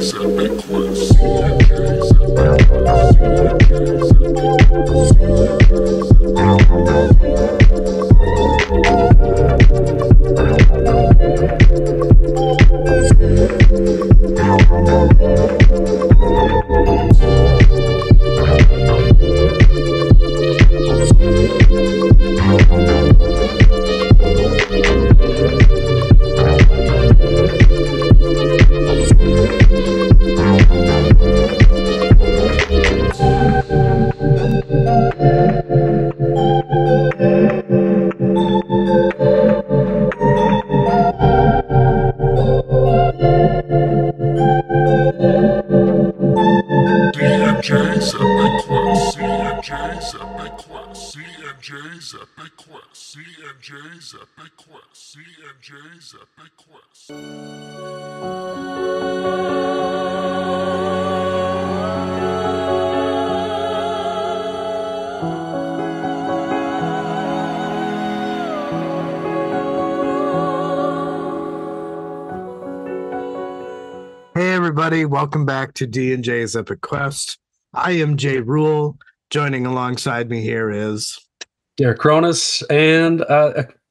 CMJ's Epic Quest. CMJ's Epic Quest. CMJ's Epic Quest. CMJ's Epic Quest. CMJ's Epic Quest. Hey everybody, welcome back to D&J's Epic Quest. I am Jay Rule. Joining alongside me here is Derek Cronus and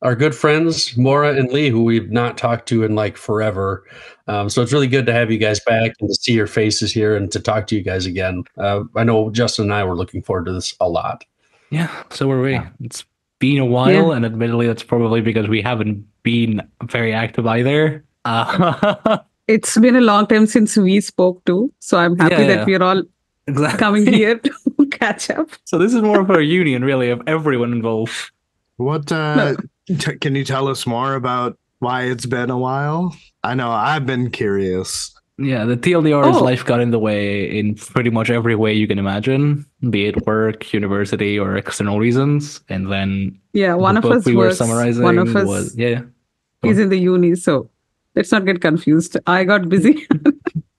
our good friends Mora and Lee, who we've not talked to in like forever. So it's really good to have you guys back and to see your faces here and to talk to you guys again. I know Justin and I were looking forward to this a lot. Yeah, so were we. Yeah. It's been a while, and admittedly, that's probably because we haven't been very active either. It's been a long time since we spoke too, so I'm happy that we're all coming here to catch up. So this is more of a union, really, of everyone involved. What can you tell us more about why it's been a while? I know I've been curious. Yeah, the TLDR's life got in the way in pretty much every way you can imagine, be it work, university, or external reasons. And then one of us were summarizing. One of us was he's in the uni, so let's not get confused. I got busy.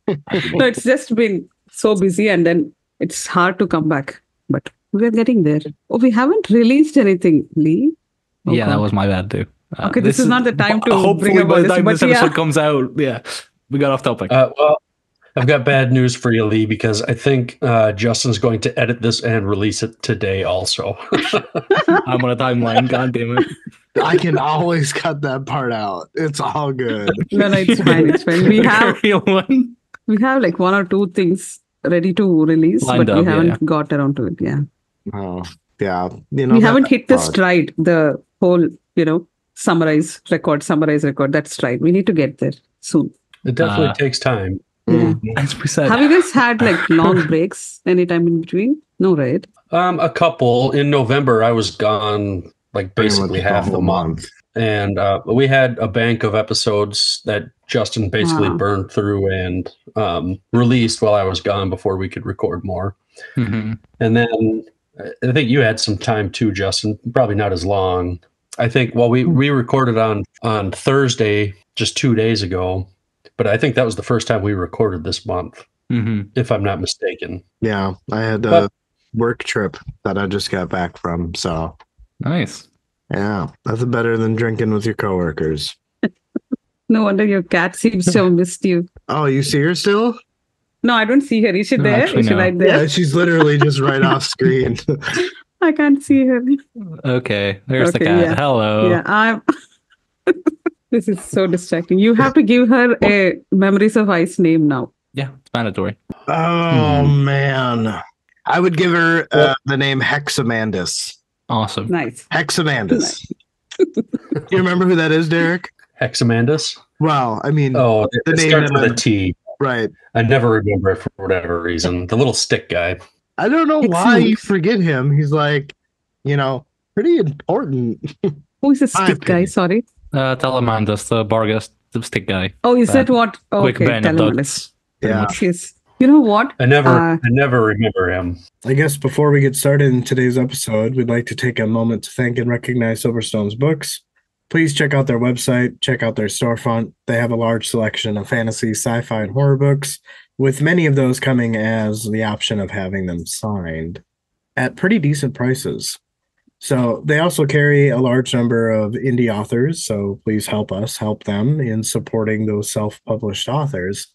No, it's just been so busy, and then it's hard to come back. But we're getting there. Oh, we haven't released anything, Lee. Oh, yeah, God. That was my bad too. Okay, this is not the time to hopefully bring by about the time this episode comes out, we got off topic. Well, I've got bad news for you, Lee, because I think Justin's going to edit this and release it today also. I'm on a timeline, god damn it. I can always cut that part out. It's all good. No, it's fine. It's fine. We have like one or two things ready to release, but we haven't got around to it. Yeah. Oh, yeah. We haven't hit the stride, the whole, summarize record. That stride. We need to get there soon. It definitely takes time. Yeah. As we said. Have you guys had like long breaks anytime in between? No, right? A couple. In November, I was gone like basically half the month. And we had a bank of episodes that Justin basically burned through and released while I was gone before we could record more. Mm-hmm. And then I think you had some time too, Justin, probably not as long. I think, we recorded on Thursday just 2 days ago, but I think that was the first time we recorded this month, if I'm not mistaken. Yeah, I had a work trip that I just got back from, so... Nice. Yeah, that's better than drinking with your coworkers. No wonder your cat seems to have missed you. Oh, you see her still? No, I don't see her. Is she there? Is she right there? Yeah, she's literally just right off screen. I can't see her. Okay, there's the cat. Yeah. Hello. Yeah, this is so distracting. You have to give her a Memories of Ice name now. Yeah, it's mandatory. Oh, man. I would give her the name Hexamandus. Awesome. Nice. Hexamandus. You remember who that is, Derek? Hexamandus? Well, I mean... Oh, the name starts with a T. Right. I never remember it for whatever reason. The little stick guy. I don't know why you forget him. He's like, pretty important. Who is the stick guy? Sorry. Telemandus, the Bargus, the stick guy. Oh, is that what? Oh, quick okay, Telemandus. Yeah. Yes. You know what? I never remember him. I guess before we get started in today's episode, we'd like to take a moment to thank and recognize Silverstone's books. Please check out their website, check out their storefront. They have a large selection of fantasy, sci-fi, and horror books, with many of those coming as the option of having them signed at pretty decent prices. So they also carry a large number of indie authors, so please help us help them in supporting those self-published authors.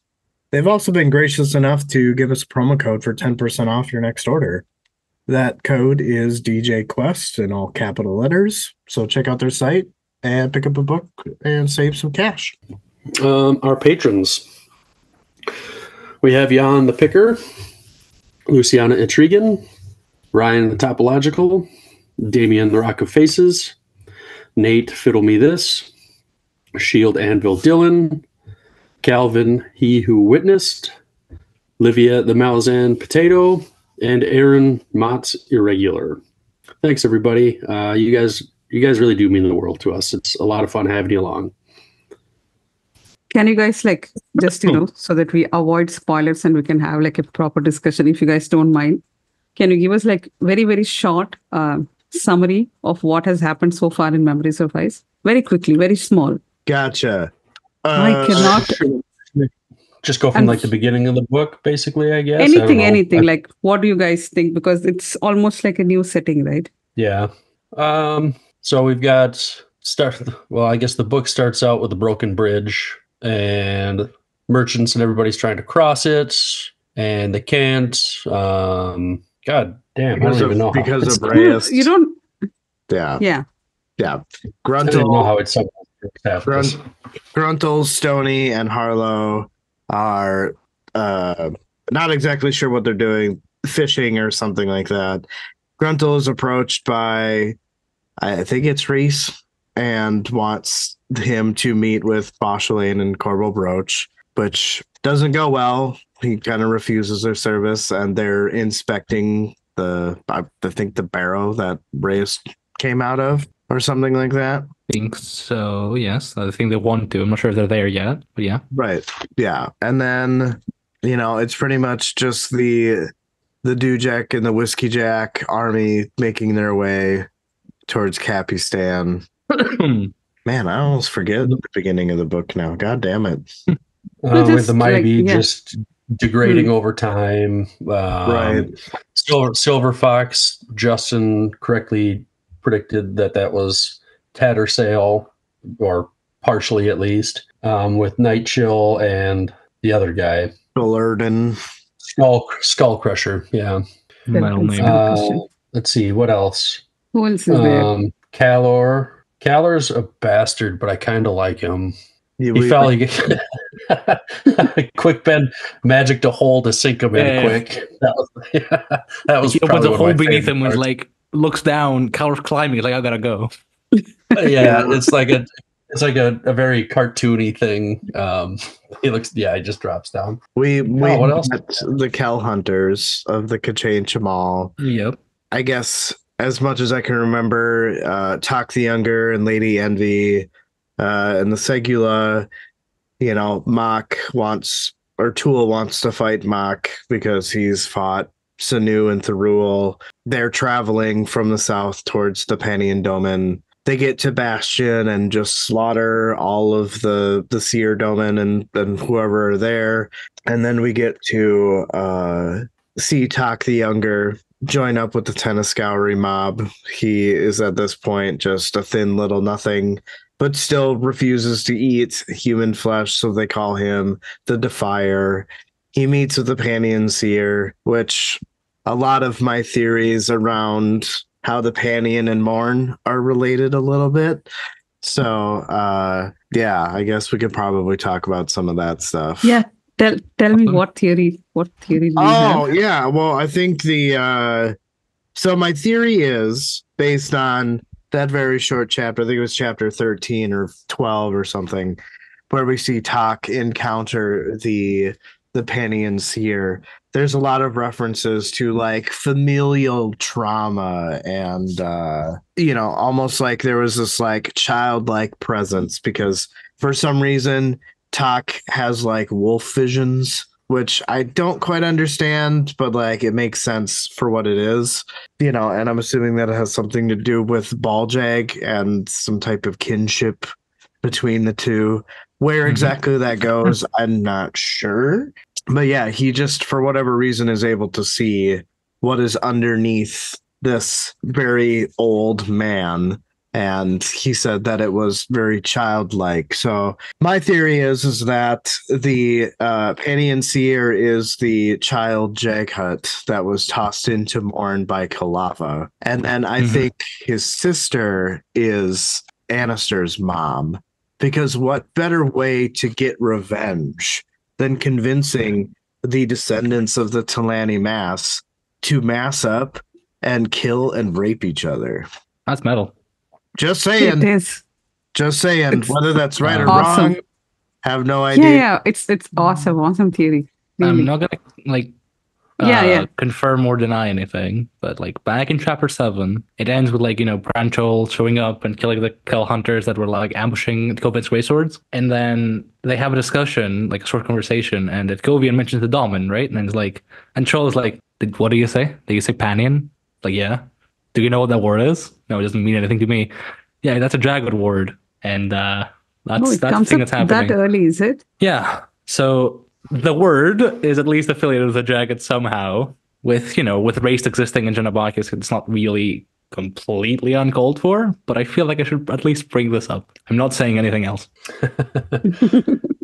They've also been gracious enough to give us a promo code for 10% off your next order. That code is DJ Quest in all capital letters. So check out their site and pick up a book and save some cash. Our patrons. We have Jan the Picker, Luciana Intrigan, Ryan the Topological, Damien the Rock of Faces, Nate Fiddle Me This, Shield Anvil Dylan, Calvin He Who Witnessed, Livia the Malazan Potato, and Aaron Mott's Irregular. Thanks, everybody. You guys really do mean the world to us. It's a lot of fun having you along. Can you guys just, so that we avoid spoilers and we can have a proper discussion, if you guys don't mind, can you give us very, very short summary of what has happened so far in Memories of Ice? Very quickly, very small. Gotcha. I cannot... Just go from the beginning of the book, basically, I guess. Anything. What do you guys think? Because it's almost like a new setting, right? Yeah. So we've got I guess the book starts out with a broken bridge and merchants and everybody's trying to cross it and they can't. God damn, I don't even know because of Reyes. You don't. Yeah. Yeah. Yeah. I don't know how it's Gruntle, Stony, and Harlow are not exactly sure what they're doing, fishing or something like that. Gruntle is approached by, I think it's Reese, and wants him to meet with Boschelane and Corporal Broach, which doesn't go well. He kind of refuses their service, and they're inspecting the barrow that Reyes came out of, or something like that. I think so, yes. I think they want to. I'm not sure if they're there yet, but yeah. Right. Yeah. And then, it's pretty much just the Dujek and the Whiskey Jack army making their way towards Capistan. Man, I almost forget the beginning of the book now. God damn it. With the Mighty just degrading over time. Right. Silver Fox, Justin correctly predicted that was Tattersail, or partially at least, with Night Chill and the other guy. Bullerden. Skull Crusher, yeah. Let's see, what else? Who else is there? Calor. Calor's a bastard, but I kind of like him. Yeah, he fell. Quick bend magic to hold to sink him in quick. That was he probably opens a hole beneath him parts. and looks down. Calor's climbing. I gotta go. Yeah, it's like a very cartoony thing. He just drops down. We what else? The Kel Hunters of the Kachain Chamal. Yep. I guess as much as I can remember, Talk the Younger and Lady Envy and the Segula, Mach Tool wants to fight Mach because he's fought Sanu and Thirul. They're traveling from the south towards the Panion Domain. They get to Bastion and just slaughter all of the Seer Domain and whoever are there. And then we get to see Talk the Younger join up with the Tenniscoury mob. He is at this point just a thin little nothing, but still refuses to eat human flesh, so they call him the Defier. He meets with the Panion Seer, which a lot of my theories around how the Panion and Morn are related a little bit. So, I guess we could probably talk about some of that stuff. Yeah. Tell me what theory do you have? Yeah. Well, I think so my theory is based on that very short chapter. I think it was chapter 13 or 12 or something, where we see Talk encounter the Panion Seer. There's a lot of references to familial trauma and almost like there was this childlike presence, because for some reason Talk has wolf visions, which I don't quite understand, but it makes sense for what it is, and I'm assuming that it has something to do with Baljag and some type of kinship between the two. Where exactly that goes, I'm not sure. But yeah, he just, for whatever reason, is able to see what is underneath this very old man. and he said that it was very childlike. So my theory is that the Panian Seer is the child Jaghut that was tossed into Morn by Kalava. And then I think his sister is Annister's mom. Because what better way to get revenge than convincing the descendants of the Talani mass to mass up and kill and rape each other? That's metal. Just It saying. is. Just saying. It's Whether that's right or awesome. wrong, have no idea. Yeah. It's awesome theory. I'm Really. not gonna like Yeah. confirm or deny anything, but like back in chapter 7, it ends with like, Branchol showing up and killing the Kell hunters that were like ambushing Kovin's Grey Swords. And then they have a discussion, like a short conversation, and Kovian mentions the Daemon, right? And it's like, and Troll is like, what do you say? Did you say Panion? Like, yeah. Do you know what that word is? No, it doesn't mean anything to me. Yeah, that's a Jagged word. And that's it the comes thing up that's happening. that early, is it? Yeah. So the word is at least affiliated with the Jagged somehow. With race existing in Janabakis, it's not really completely uncalled for, but I feel like I should at least bring this up. I'm not saying anything else.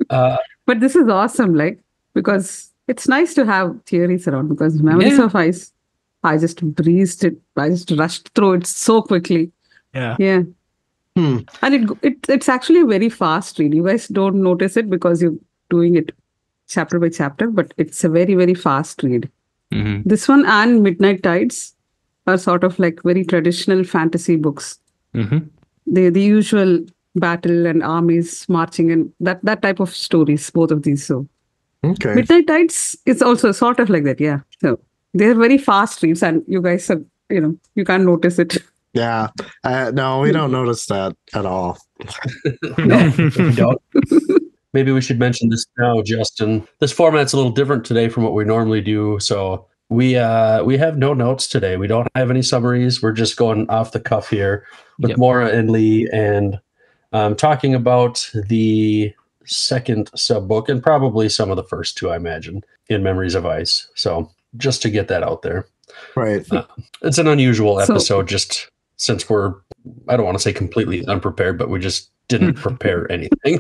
But this is awesome, like, because it's nice to have theories around, because Memories Yeah. of Ice, I just breezed it. I just rushed through it so quickly. Yeah. Yeah. And it's actually a very fast read. You guys don't notice it because you're doing it chapter by chapter, but it's a very, very fast read. Mm-hmm. This one and Midnight Tides are sort of like very traditional fantasy books. Mm-hmm. The usual battle and armies marching and that type of stories, both of these. So Okay. Midnight Tides is also sort of like that, yeah. So they're very fast reads, and you guys are, you can't notice it. Yeah. No, we don't notice that at all. No, we don't. Maybe we should mention this now, Justin. This format's a little different today from what we normally do. So we have no notes today. We don't have any summaries. We're just going off the cuff here with Mora and Lee, and talking about the second sub-book and probably some of the first two, I imagine, in Memories of Ice. So just to get that out there. Right. It's an unusual episode, just since we're, I don't want to say completely unprepared, but we just didn't prepare anything.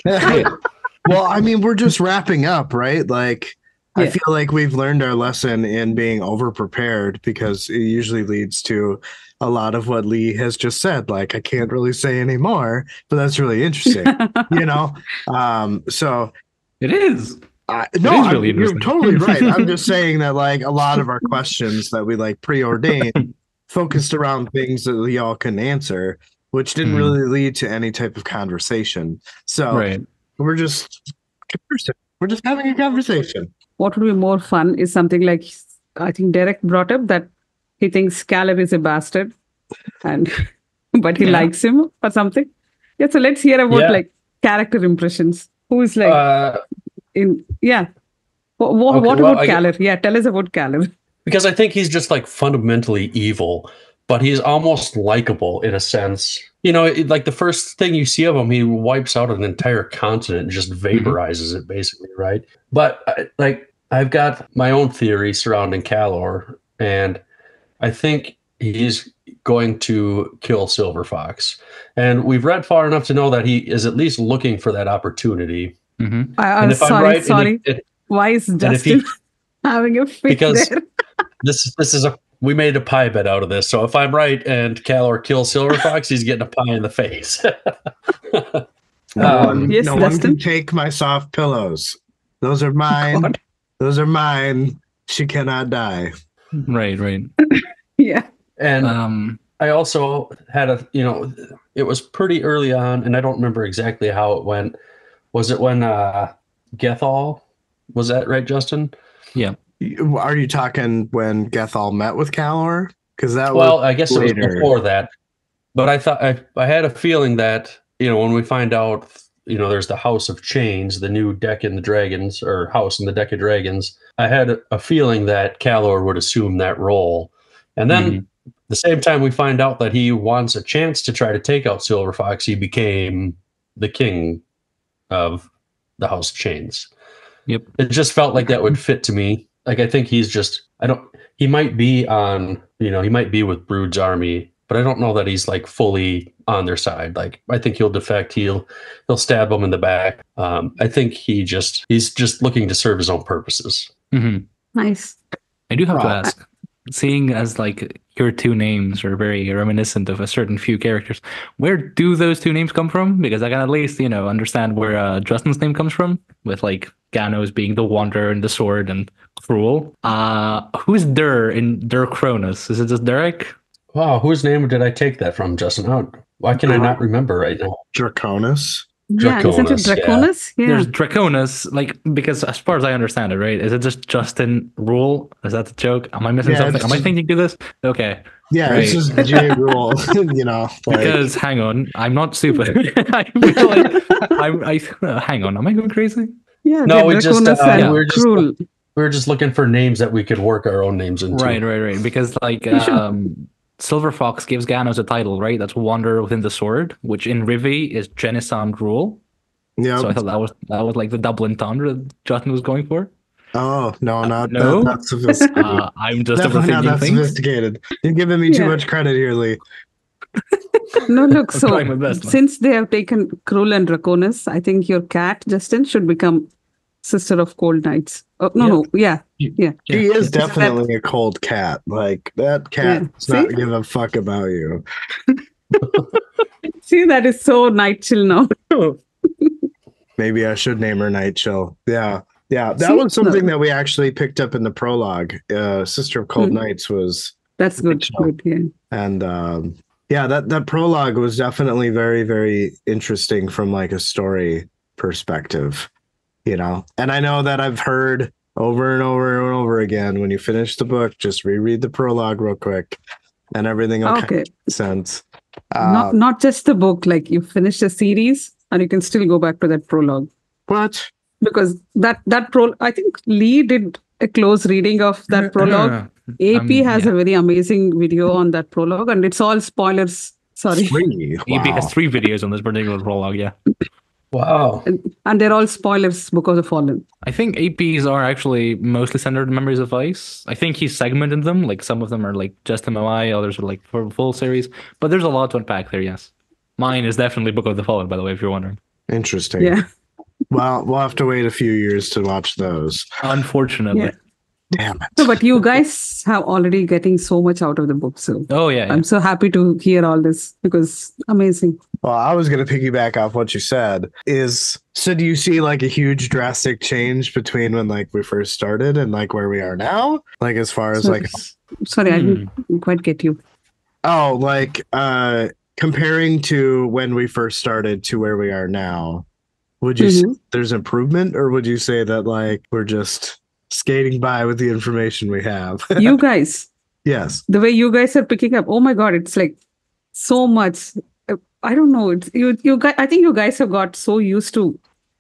Well, I mean, we're just wrapping up, right? Like, I Yeah. feel like we've learned our lesson in being over prepared, because it usually leads to a lot of what Lee has just said. Like, I can't really say any more, but that's really interesting, So It is. no, is really you're interesting. totally right. I'm just saying that, like, a lot of our questions that we like preordained focused around things that y'all couldn't answer, which didn't really lead to any type of conversation. So Right. we're just conversing. We're just having a conversation. What would be more fun is something like, I think Derek brought up that he thinks Caleb is a bastard, and but he likes him or something. Yeah, so let's hear about like character impressions. Who is like what about Caleb? Yeah, tell us about Caleb. Because I think he's just like fundamentally evil, but he's almost likable in a sense. Like the first thing you see of him, he wipes out an entire continent and just vaporizes it, basically, right? But I've got my own theory surrounding Calor, and I think he's going to kill Silver Fox. And we've read far enough to know that he is at least looking for that opportunity. Mm-hmm. And if I'm right, sorry. Why is Justin having a fit because there? this is we made a pie bet out of this. So if I'm right and Calor kills Silver Fox, he's getting a pie in the face. No one Justin? can take my soft pillows. Those are mine. God. Those are mine. She cannot die. Right. Yeah. And I also had it was pretty early on, and I don't remember exactly how it went. Was it when Gethal? Was that right, Justin? Yeah. Are you talking when Gethal met with Calor? Because that I guess later. it was before that. But I thought I had a feeling that when we find out there's the House of Chains, the new deck in the Dragons, or house in the deck of Dragons, I had a feeling that Calor would assume that role. And then the same time we find out that he wants a chance to try to take out Silver Fox, he became the king of the House of Chains. Yep. It just felt like that would fit to me. Like, I think he's just, he might be on, he might be with Brood's army but I don't know that he's like fully on their side. Like I think he'll defect. He'll stab them in the back. I think he's just looking to serve his own purposes. Mhm. Nice. I do have to Wow. ask, seeing as like your two names are very reminiscent of a certain few characters, where do those two names come from? Because I can at least, understand where Justin's name comes from, with like Ganos being the Wanderer and the Sword and Cruel. Who's Dur in Dur Cronus? Is it just Derek? Wow, whose name did I take that from, Justin? Why can I not remember right now? Draconis. Yeah, isn't it Draconis, yeah. Draconis? Yeah. There's Draconis, like, because as far as I understand it, right? Is it just Justin Rule? Is that the joke? Am I missing Yeah, something? it's Am I just- thinking to this? Okay. Yeah, it's Right. just J Rule. Like, Because hang on, I'm not stupid. I feel like hang on, am I going crazy? Yeah, No, they're we just, Draconis and we're just- Cruel. We were just looking for names that we could work our own names into. Right. Because like Silver Fox gives Ganos a title, right? That's Wanderer within the Sword, which in Rivi is Genisand Rule. yeah. So I thought that was like the double entendre that Justin was going for. Oh no, not no? not sophisticated. I'm just Definitely not overthinking that things. sophisticated. You're giving me too Yeah. much credit here, Lee. No, look, I'm so trying my best, man. since they have taken Cruel and Draconis, I think your cat, Justin, should become Sister of Cold Nights. Oh, no, yeah. She Yeah. is definitely a cold cat. Like that cat Yeah. does not See? give a fuck about you. See, that is so night chill now. Maybe I should name her Night Chill. Yeah. Yeah. That See? was something that we actually picked up in the prologue. Sister of Cold Hmm. Nights was, That's good. Night Chill. Good, yeah. and yeah, that prologue was definitely very, very interesting from like a story perspective, And I know that I've heard over and over and over again, when you finish the book, just reread the prologue real quick and everything will kind of Okay. make sense. Not just the book, like you finish the series and you can still go back to that prologue. What? Because that I think Lee did a close reading of that prologue. AP has a very amazing video on that prologue, and it's all spoilers. Sorry. Three? EP Wow. has 3 videos on this particular prologue, yeah. Wow. And they're all spoilers because of Fallen. I think APs are actually mostly centered in Memories of Ice. I think he's segmented them. Like some of them are like just MMI, others are like for full series. But there's a lot to unpack there, yes. Mine is definitely Book of the Fallen, by the way, if you're wondering. Interesting. Yeah. Well, we'll have to wait a few years to watch those. Unfortunately. Yeah. Damn it. So, but you guys have already getting so much out of the book. So Oh, yeah. I'm so happy to hear all this because amazing. Well, I was going to piggyback off what you said. So do you see like a huge drastic change between when like we first started and like where we are now? Like as far as like, Sorry, I didn't quite get you. oh, like comparing to when we first started to where we are now, would you say there's improvement, or would you say that like we're just skating by with the information we have? You guys, Yes. the way you guys are picking up, oh my God, it's like so much. I don't know. It's you guys, I think you guys have got so used to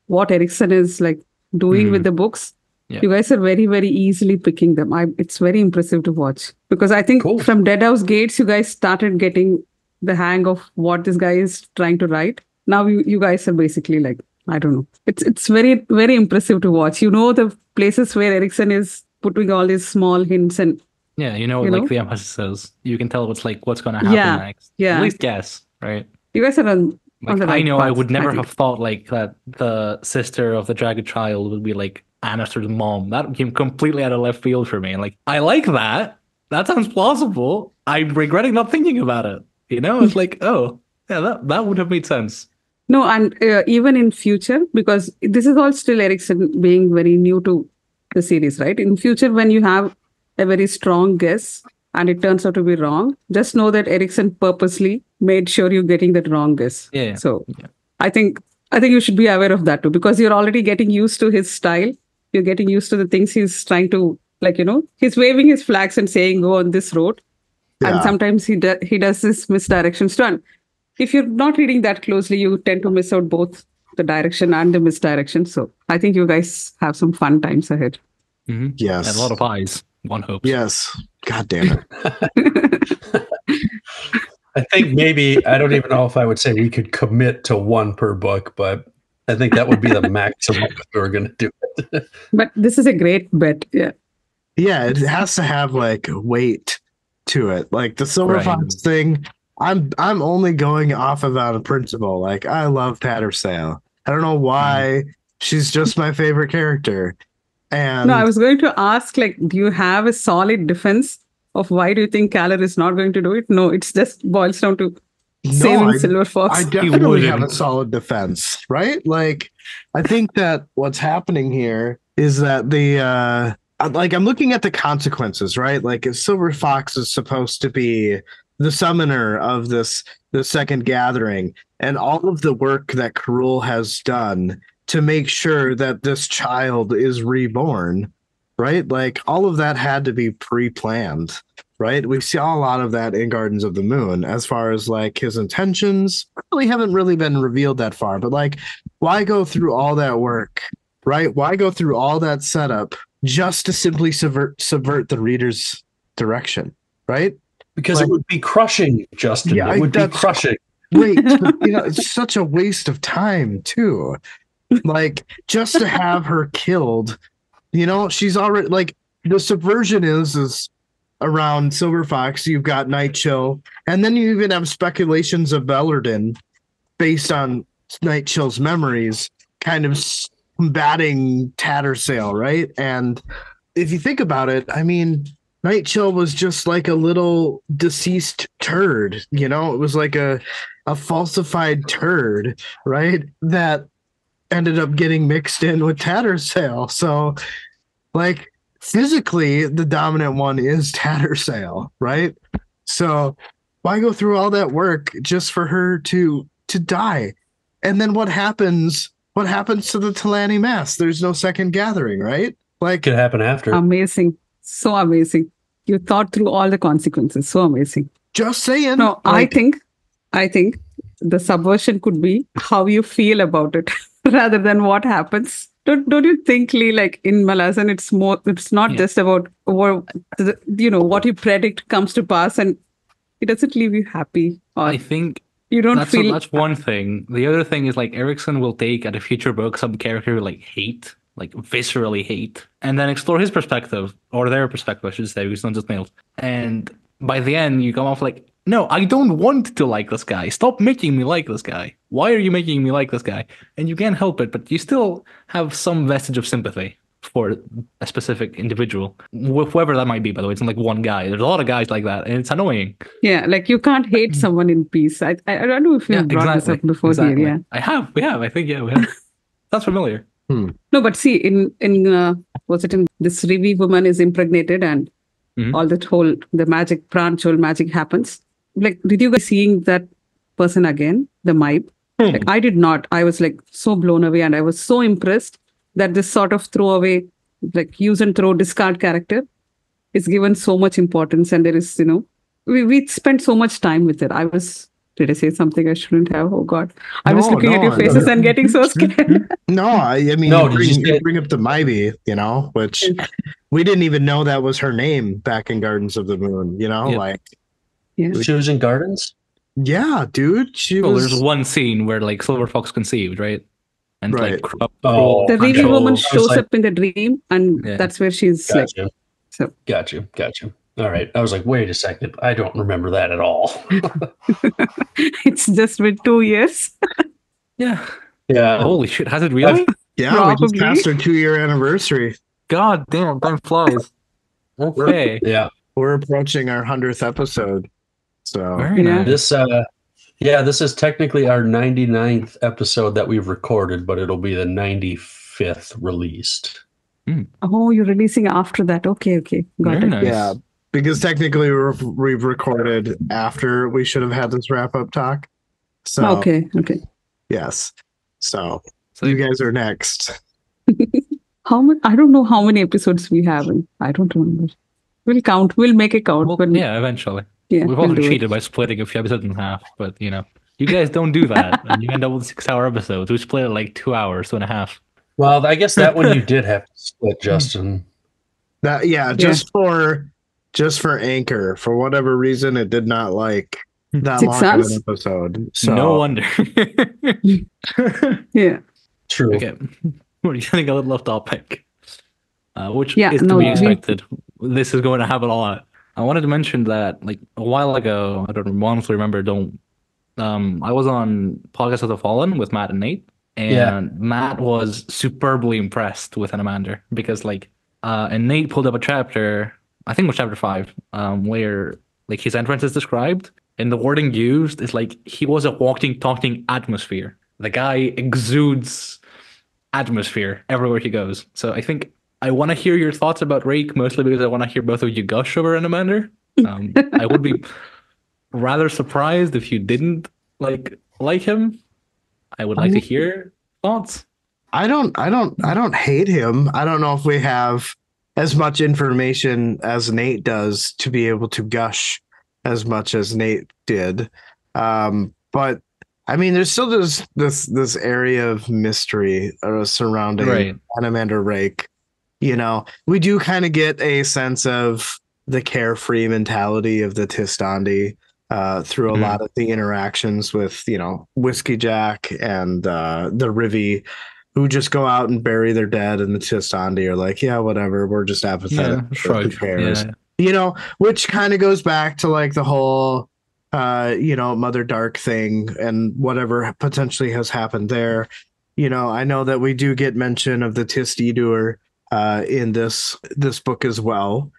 what Erickson is like doing with the books. Yeah. You guys are very, very easily picking them. It's very impressive to watch because I think Cool. from Dead House Gates, you guys started getting the hang of what this guy is trying to write. Now you guys are basically like, I don't know. It's very, very impressive to watch. You know the places where Erickson is putting all these small hints and Yeah, You like know? the emphasis is, you can tell what's going to happen Yeah, next. yeah. At least guess, right? you guys are on Like the I right know I path, would never think. have thought like that the sister of the Jagged Child would be like Annister's mom. That came completely out of left field for me. And like I like that. That sounds plausible. I'm regretting not thinking about it. It's like, oh, yeah, that would have made sense. No, and even in future, because this is all still Erickson being very new to the series, right? In future, when you have a very strong guess and it turns out to be wrong, just know that Erickson purposely made sure you're getting that wrong guess. Yeah. So I think you should be aware of that too, because you're already getting used to his style. You're getting used to the things he's trying to, he's waving his flags and saying, go on this road. Yeah. And sometimes he does this misdirections too. And if you're not reading that closely, you tend to miss out both the direction and the misdirection. So I think you guys have some fun times ahead. Mm-hmm. Yes. And a lot of eyes. One hopes. Yes. God damn it. I think maybe, I don't even know if I would say we could commit to one per book, but I think that would be the maximum if we were going to do it. But this is a great bet. Yeah. Yeah, it has to have like weight to it. Like the Silver Right. Fox thing I'm only going off of out of principle. Like I love Tattersail. I don't know why she's just my favorite character. And No, I was going to ask, like, do you have a solid defense of why do you think Kalar is not going to do it? No, it's just boils down to saving Silver Fox. I definitely have a solid defense, right? Like, I think that what's happening here is that like I'm looking at the consequences, right? Like if Silver Fox is supposed to be the summoner of the second gathering, and all of the work that Karul has done to make sure that this child is reborn, right? Like all of that had to be pre-planned, right? We saw a lot of that in Gardens of the Moon as far as like his intentions really haven't really been revealed that far, but like why go through all that work, right? Why go through all that setup just to simply subvert the reader's direction, right? Because it would be crushing, Justin. Yeah, it would be crushing. Wait, it's such a waste of time too. Like just to have her killed, she's already like the subversion is around Silver Fox. You've got Night Chill, and then you even have speculations of Belladin based on Night Chill's memories, kind of combating Tattersail, right? And if you think about it, I mean, Night Chill was just like a little deceased turd, it was like a falsified turd, right? That ended up getting mixed in with Tattersail. So, like, physically, the dominant one is Tattersail, right? So, why go through all that work just for her to die? And then what happens? What happens to the Talani Mass? There's no second gathering, right? Like, Could happen after. Amazing. So amazing. You thought through all the consequences. So amazing. Just saying. No, like, I think the subversion could be how you feel about it rather than what happens. Don't you think, Lee, like in Malazan, it's not just about what you predict comes to pass, and it doesn't leave you happy. Or I think you don't feel that's one thing. The other thing is like Erickson will take at a future book some character you like hate, like viscerally hate, and then explore his perspective or their perspective, I should say, because it's not just males. And by the end, you come off like, no, I don't want to like this guy. Stop making me like this guy. Why are you making me like this guy? And you can't help it, but you still have some vestige of sympathy for a specific individual, whoever that might be, by the way. It's not like one guy. There's a lot of guys like that, and it's annoying. Yeah, like you can't hate someone in peace. I don't know if you brought this up before here. Yeah, I have. We have. I think, yeah, we have. That's familiar. No, but see, in was it in this Rivi woman is impregnated and all the magic branch magic happens. Like, did you guys seeing that person again, the Mibe? Like, I did not. I was like so blown away, and I was so impressed that this sort of throwaway, like use and throw discard character is given so much importance, and there is, we spent so much time with it. Did I say something I shouldn't have? Oh God, I was looking at your faces and getting so scared. No, I mean, you bring up the Mibe, which we didn't even know that was her name back in Gardens of the Moon, like. Yeah. She was in Gardens? Yeah, dude. There's one scene where like Silver Fox conceived, right? And right. Like the Rivi woman shows up in the dream, and that's where she's gotcha. like. So. Got you. All right. I was like, wait a second. I don't remember that at all. It's just been 2 years. Yeah. Holy shit. Has it really? Yeah, probably. We just passed our 2-year anniversary. God damn, time flies. Okay. We're approaching our 100th episode. So very nice. This is technically our 99th episode that we've recorded, but it'll be the 95th released. Oh, you're releasing after that. Okay. Got it. Nice. Yeah, because technically we've recorded after we should have had this wrap-up talk. So okay. Yes. So you guys are next. How much? I don't know how many episodes we have. I don't remember. We'll count. We'll make a count. Well, yeah, eventually. Yeah, we've also cheated by splitting a few episodes in half, but you guys don't do that, and you end up with 6-hour episodes. We split it like 2 hours, 2.5. Well, I guess that one you did have to split, Justin. Just for Anchor, for whatever reason, it did not like that 6 long hours? of an episode. So no wonder. Yeah. True. Okay, we're getting a little off topic, which is to be expected. This is going to happen a lot. I wanted to mention that like a while ago, I don't honestly remember, don't I was on Podcast of the Fallen with Matt and Nate, Yeah. and Matt was superbly impressed with Anamander because and Nate pulled up a chapter, I think it was chapter 5, where like his entrance is described, and the wording used is like he was a walking, talking atmosphere. The guy exudes atmosphere everywhere he goes. So I think I want to hear your thoughts about Rake, mostly because I want to hear both of you gush over Anamander. I would be rather surprised if you didn't like him. I would like to hear thoughts. I don't hate him. I don't know if we have as much information as Nate does to be able to gush as much as Nate did. But I mean, there's still this area of mystery surrounding Right. Anamander Rake. You know, we do kind of get a sense of the carefree mentality of the Tistandi through a Mhm. lot of the interactions with, Whiskey Jack and the Rivi, who just go out and bury their dead, and the Tistandi are like, yeah, whatever, we're just apathetic. Yeah, shrug. Who cares? Yeah. Which kind of goes back to like the whole Mother Dark thing and whatever potentially has happened there. I know that we do get mention of the Tistidur in this book as well.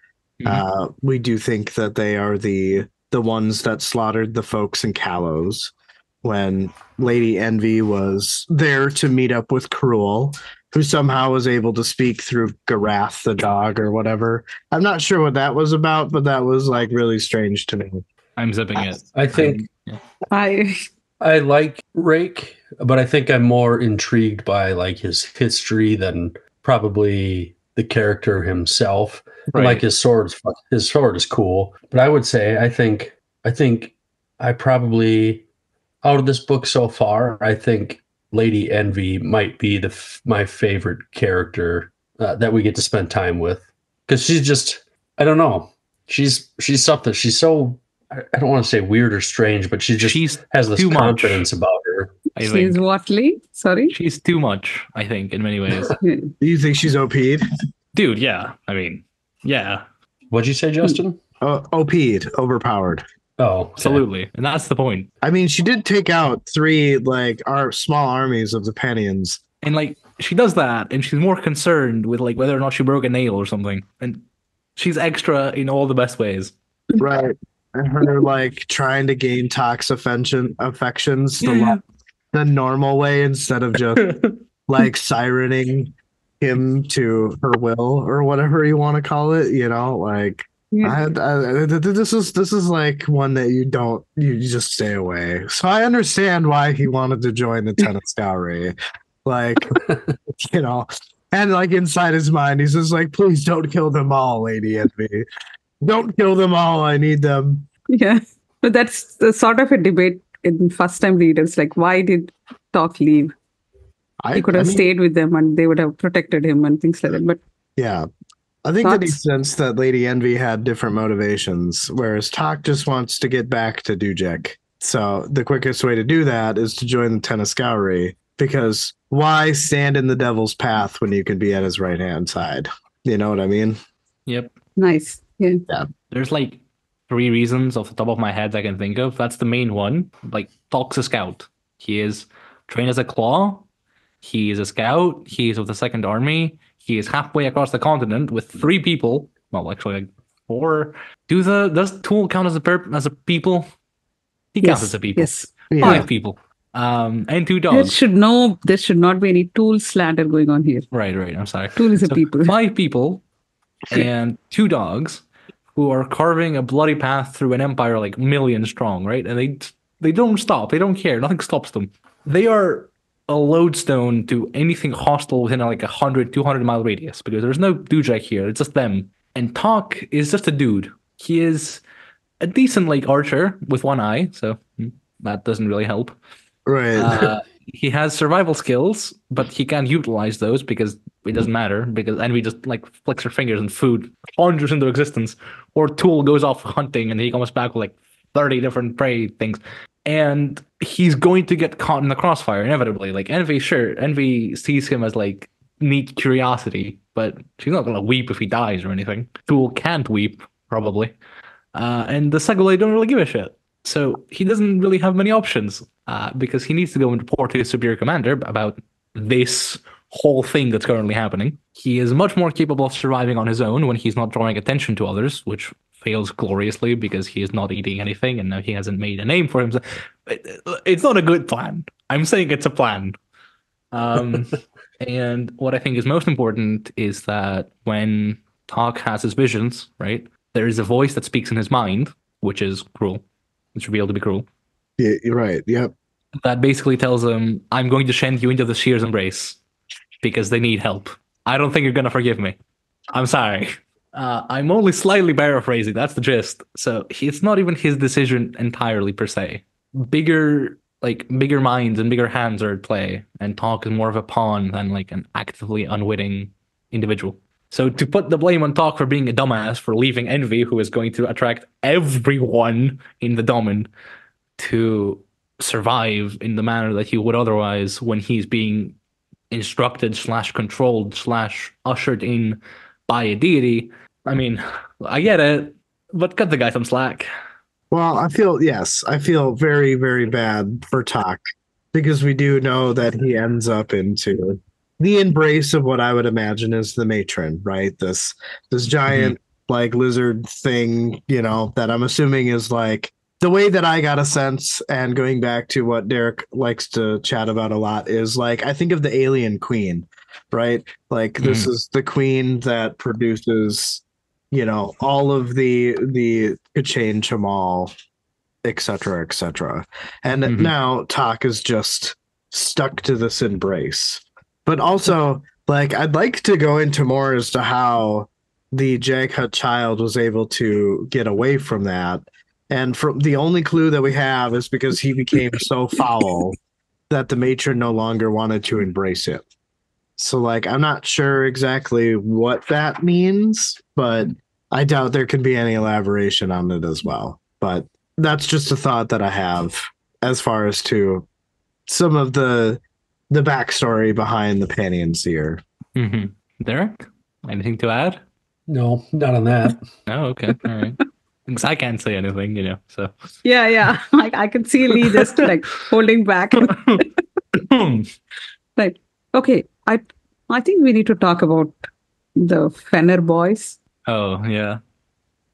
We do think that they are the ones that slaughtered the folks in Callows when Lady Envy was there to meet up with Cruel, who somehow was able to speak through Garath the dog or whatever. I'm not sure what that was about, but that was like really strange to me. I'm zipping it. I think I I like Rake, but I think I'm more intrigued by like his history than probably the character himself. Right. Like his sword is cool, but I would say I think I probably out of this book so far, I think Lady Envy might be my favorite character that we get to spend time with, because she's just, I don't know, she's something. She's so, I don't want to say weird or strange, but she's has this too much. confidence about her. I she's think what, Lee? Sorry. she's too much, I think, in many ways. Do you think she's OP'd? Dude, yeah. I mean, yeah, What'd you say, Justin? OP'd, overpowered. Oh, okay. absolutely. And that's the point. I mean, she did take out 3 like our small armies of the Penians. And like she does that, and she's more concerned with like whether or not she broke a nail or something. And she's extra in all the best ways. Right. And her like trying to gain affections the normal way instead of just like sirening him to her will or whatever you want to call it, like Yeah. this is like one that you just stay away. So I understand why he wanted to join the tennis gallery, like and like inside his mind he's just like, please don't kill them all, Lady Envy, don't kill them all, I need them. Yeah. But that's the sort of a debate in first time readers. Like, why did Talk leave? He could have stayed with them and they would have protected him and things like that. But yeah, I think that makes sense that Lady Envy had different motivations, whereas Talk just wants to get back to Dujek. So the quickest way to do that is to join the tennis gallery, because why stand in the devil's path when you can be at his right hand side? You know what I mean? Yep. nice. Yeah. There's like 3 reasons off the top of my head I can think of. That's the main one. Like, Talk's a scout. He is trained as a claw. He is a scout. He is of the Second Army. He is halfway across the continent with 3 people. Well, actually, like 4. Does Tool count as a people? He counts as a people. Yes. 5 people. And 2 There dogs. should not be any Tool slander going on here. Right. I'm sorry. Tool is a So people. 5 people and 2 dogs who are carving a bloody path through an empire like million strong, right? And they don't stop. They don't care. Nothing stops them. They are a lodestone to anything hostile within like 100, 200 mile radius, because there's no Dujek here. It's just them. And Talk is just a dude. He is a decent like archer with 1 eye, so that doesn't really help. Right. He has survival skills, but he can't utilize those because it doesn't matter, because Envy just like flicks her fingers and food conjures into existence, or Tool goes off hunting and he comes back with like 30 different prey things, and he's going to get caught in the crossfire inevitably. Like Envy sees him as like neat curiosity, but she's not gonna weep if he dies or anything. Tool can't weep, probably. And the Segway don't really give a shit. So he doesn't really have many options because he needs to go and report to his superior commander about this whole thing that's currently happening. He is much more capable of surviving on his own when he's not drawing attention to others, which fails gloriously because he is not eating anything and now he hasn't made a name for himself. It's not a good plan. I'm saying it's a plan. And what I think is most important is that when Talk has his visions, right, there is a voice that speaks in his mind, which is cruel. It's revealed to be cruel. Yeah, you're right. Yep. That basically tells him, I'm going to send you into the Shear's embrace because they need help. I don't think you're going to forgive me. I'm sorry. I'm only slightly paraphrasing. That's the gist. So it's not even his decision entirely per se. Bigger minds and bigger hands are at play, and Talk is more of a pawn than like an actively unwitting individual. So to put the blame on Talk for being a dumbass for leaving Envy, who is going to attract everyone in the Domin to survive in the manner that he would otherwise when he's being instructed / controlled / ushered in by a deity. I mean, I get it, but cut the guy some slack. Well, I feel very, very bad for Tak because we do know that he ends up into the embrace of what I would imagine is the matron, right? This giant like lizard thing, that I'm assuming is like the way that I got a sense, and going back to what Derek likes to chat about a lot, is like I think of the alien queen, right? Like this is the queen that produces, all of the Kachain Chamal, et cetera, et cetera. And now Tak is just stuck to this embrace. But also, like, I'd like to go into more as to how the Jaghat child was able to get away from that. And from the only clue that we have is because he became so foul that the matron no longer wanted to embrace him. So, like, I'm not sure exactly what that means, but I doubt there can be any elaboration on it as well. But that's just a thought that I have as far as to some of the backstory behind the Panion Seer. Derek, anything to add? No, not on that. Oh, okay. All right. Because I can't say anything, so. Yeah. I can see Lee just like holding back. Right. Okay. I think we need to talk about the Fenner boys. Oh, yeah.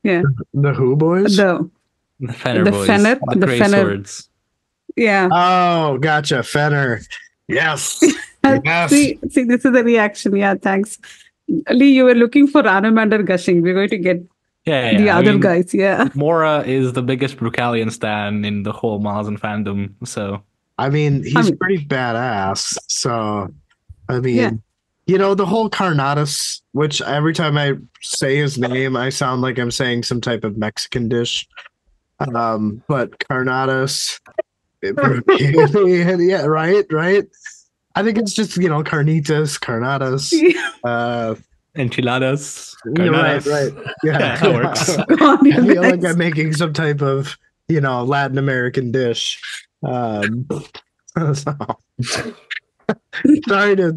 Yeah. The who boys? The Fenner the boys. Fenner, the gray Fenner. Swords. Yeah. Oh, gotcha. Fenner. Yes. Yes. See, this is the reaction. Yeah, thanks. Lee, you were looking for Anamander gushing. We're going to get the other guys. Yeah. Mora is the biggest Brucalian stan in the whole Malazan fandom. So I mean, he's pretty badass. So I mean, the whole Carnatus, which every time I say his name, I sound like I'm saying some type of Mexican dish. But Carnatus, yeah, right. I think it's just carnitas, Carnatus, enchiladas. Right. Yeah, that works. I feel like I'm making some type of Latin American dish. So. Sorry to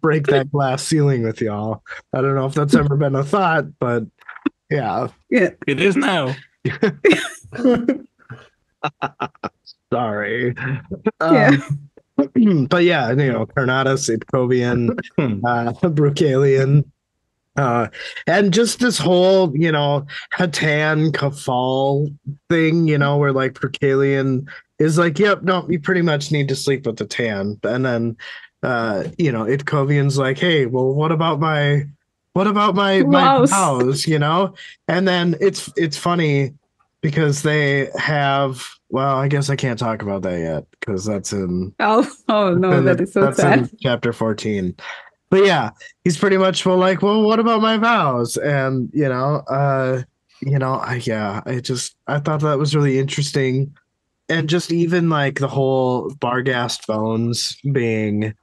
break that glass ceiling with y'all. I don't know if that's ever been a thought, but yeah, it is now. Sorry. But yeah, Carnatus, Itcovian, Brucalian, and just this whole Hatan Kafal thing, where like Brucalian is like, yep, no, you pretty much need to sleep with the Tan. And then Itcovian's like, hey, well, what about my vows, And then it's funny because they have, well, I guess I can't talk about that yet because that's in no, that is so sad. In chapter 14. But yeah, he's pretty much well, what about my vows? And I thought that was really interesting. And just even like the whole Barghast bones being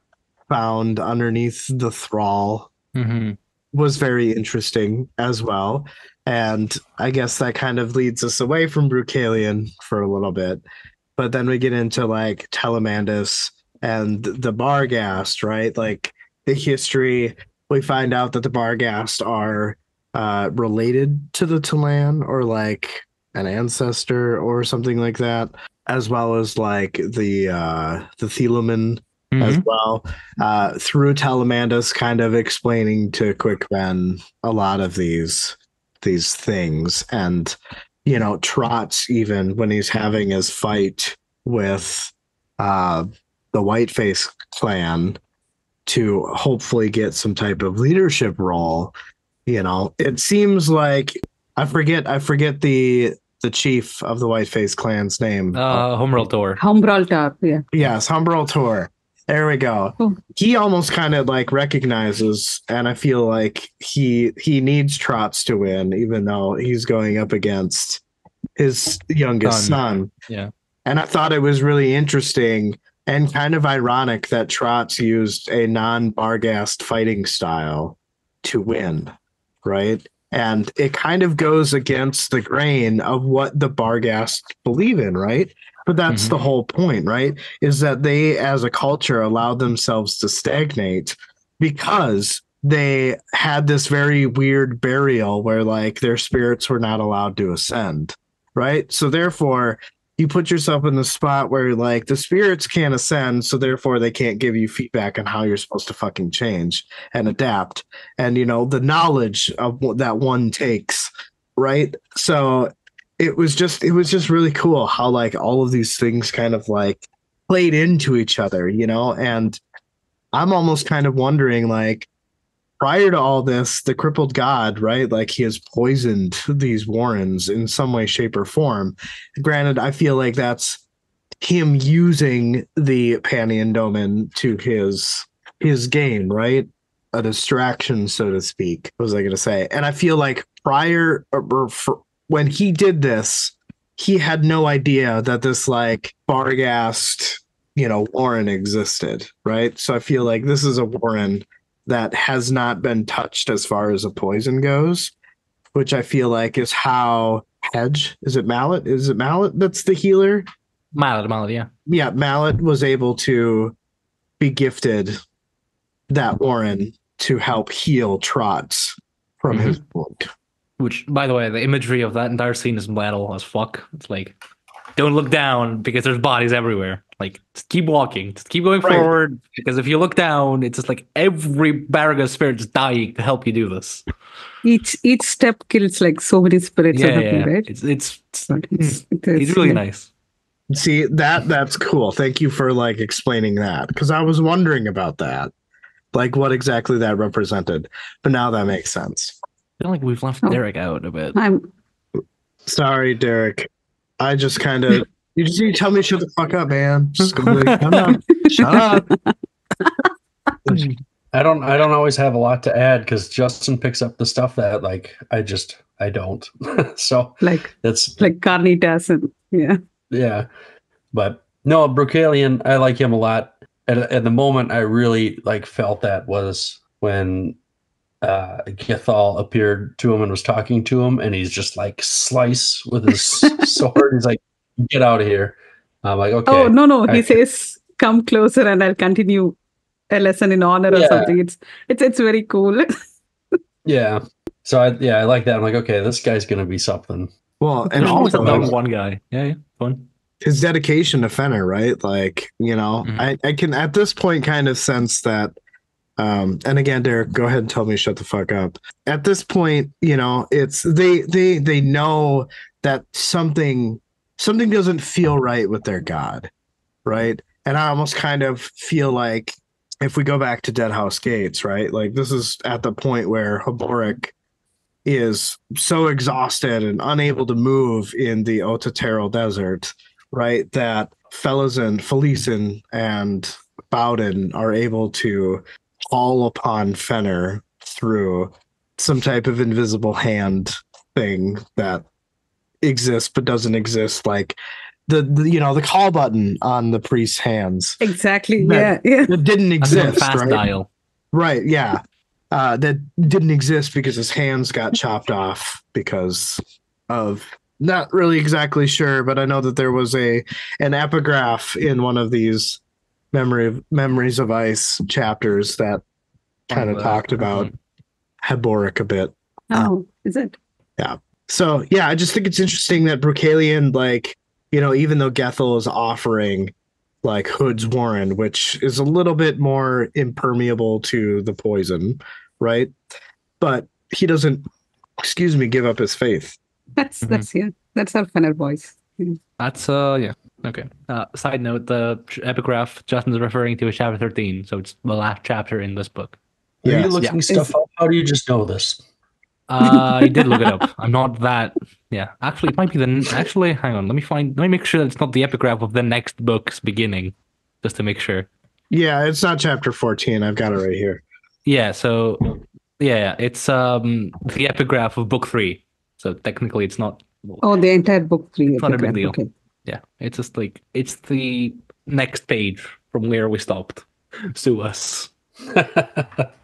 found underneath the thrall was very interesting as well. And I guess that kind of leads us away from Brucalian for a little bit. But then we get into like Telemandus and the Barghast, right? Like the history, we find out that the Barghast are related to the Talan, or like an ancestor or something like that, as well as like the Thelamin as Mhm. well, through Telemandus kind of explaining to Quickben a lot of these things. And Trots, even when he's having his fight with uh the Whiteface clan to hopefully get some type of leadership role, it seems like I forget the chief of the Whiteface clan's name. Homeworld Tour. Humbraltar, yeah. Yes, Humbraltar. There we go. Oh. He almost kind of like recognizes, and I feel like he needs Trots to win, even though he's going up against his youngest son. Yeah. And I thought it was really interesting and kind of ironic that Trots used a non-Barghast fighting style to win, right? And it kind of goes against the grain of what the Barghast believe in, right? But that's the whole point, right? Is that they, as a culture, allowed themselves to stagnate because they had this very weird burial where like their spirits were not allowed to ascend, right? So therefore, you put yourself in the spot where like the spirits can't ascend, so therefore they can't give you feedback on how you're supposed to fucking change and adapt, and the knowledge of what that one takes, right? So it was just really cool how like all of these things kind of like played into each other, and I'm almost kind of wondering like, prior to all this, the crippled god, right? Like he has poisoned these Warrens in some way, shape, or form. Granted, I feel like that's him using the Paniondomen to his game, right? A distraction, so to speak. What was I going to say? And I feel like when he did this, he had no idea that this like Barghast, Warren existed, right? So I feel like this is a Warren that has not been touched as far as a poison goes, which I feel like is how Hedge, is it Mallet that's the healer? Mallet, yeah. Yeah, Mallet was able to be gifted that Warren to help heal Trots from his wound. Which, by the way, the imagery of that entire scene is metal as fuck. It's like, don't look down because there's bodies everywhere. Like, just keep walking, just keep going forward. Because if you look down, it's just like every Baragga spirit is dying to help you do this. Each step kills like so many spirits or something, right? It's really nice. See, that's cool. Thank you for like explaining that, because I was wondering about that, like what exactly that represented. But now that makes sense. I feel like we've left Derek out a bit. I'm sorry, Derek. I just kind of you tell me shut the fuck up, man. Just go like, shut up. I don't always have a lot to add because Justin picks up the stuff that like I don't. So like that's like Carnitas and yeah. But no, Brocalion, I like him a lot. At the moment I really like felt that was when Githal appeared to him and was talking to him, and he's just like slice with his sword. He's like, "Get out of here!" I'm like, "Okay." Oh no! He says, "Come closer, and I'll continue a lesson in honor or something." It's very cool. Yeah. So I like that. I'm like, okay, this guy's gonna be something. Well, and always also a dumb one guy. Yeah, fun. His dedication to Fenner, right? Like, I can at this point kind of sense that. And again, Derek, go ahead and tell me shut the fuck up. At this point, it's they know that something doesn't feel right with their god, right? And I almost kind of feel like if we go back to Deadhouse Gates, right? Like this is at the point where Haboric is so exhausted and unable to move in the Otatero Desert, right? That Felicin and Bowden are able to call upon Fenner through some type of invisible hand thing that exists but doesn't exist, like the call button on the priest's hands. Exactly. That didn't exist, fast right? dial. Right, yeah. That didn't exist because his hands got chopped off because of, not really exactly sure, but I know that there was an epigraph in one of these Memories of Ice chapters that kind of talked about Haboric a bit. Oh, is it? Yeah. So yeah, I just think it's interesting that Brocalion, like, even though Gethel is offering like Hood's Warren, which is a little bit more impermeable to the poison, right? But he doesn't, excuse me, give up his faith. That's that's our Fenner boys. That's yeah. Okay. Side note: the epigraph Justin is referring to is chapter 13, so it's the last chapter in this book. Are Yeah. you looking stuff up? How do you just know this? I did look it up. I'm not that. Yeah, actually, it might be the. Actually, hang on. Let me make sure that it's not the epigraph of the next book's beginning, just to make sure. Yeah, it's not chapter 14. I've got it right here. Yeah. So, yeah, it's the epigraph of book 3. So technically, it's not. Oh, the entire book 3. It's not a big deal. Okay. Yeah, it's just like it's the next page from where we stopped. Sue us.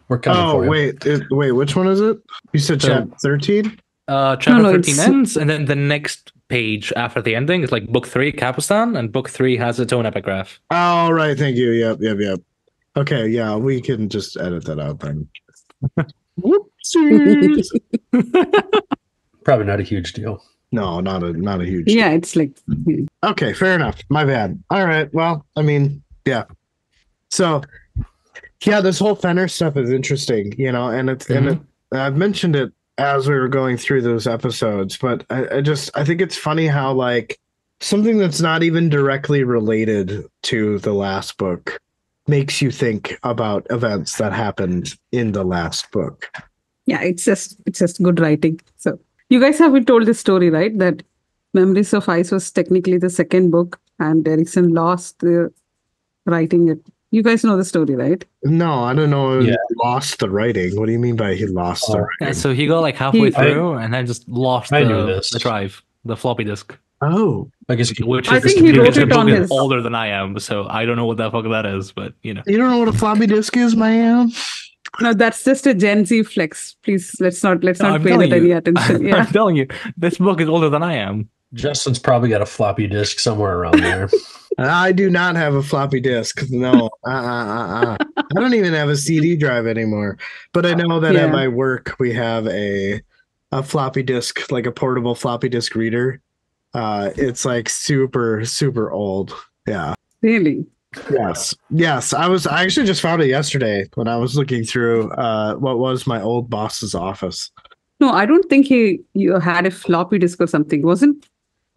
We're coming for you. Wait, which one is it? You said So- chapter 13? Chapter No, 13 it's- ends, and then the next page after the ending is like book 3, Capistan, and book 3 has its own epigraph. Oh, right. Thank you. Yep. Okay, yeah, we can just edit that out then. Whoopsies. Probably not a huge deal. No, not a huge. Yeah, it's like Okay, fair enough. My bad. All right. Well, I mean, yeah. So, yeah, this whole Fenner stuff is interesting, and I've mentioned it as we were going through those episodes, but I think it's funny how like something that's not even directly related to the last book makes you think about events that happened in the last book. yeah, it's just good writing. So you guys have been told this story, right? That Memories of Ice was technically the second book, and Erickson lost the writing it. You guys know the story, right? No, I don't know. Yeah. He lost the writing. What do you mean by he lost the Oh. Yeah, writing? so he got like halfway He- through and then just lost I knew this. the drive, the floppy disk. Oh, I guess Which I is think he wrote the it book on is his- older than I am, so I don't know what the fuck that is, but you don't know what a floppy disk is, man? No, that's just a Gen Z flex. Please, let's not I'm pay telling that any you. attention. I'm Yeah. telling you, this book is older than I am. Justin's probably got a floppy disk somewhere around there. I do not have a floppy disk. No. I don't even have a CD drive anymore. But I know that at Yeah. my work we have a floppy disk, like a portable floppy disk reader. It's like super, super old. Yeah. Really? Yes. I actually just found it yesterday when I was looking through what was my old boss's office. No, I don't think you had a floppy disk or something. Wasn't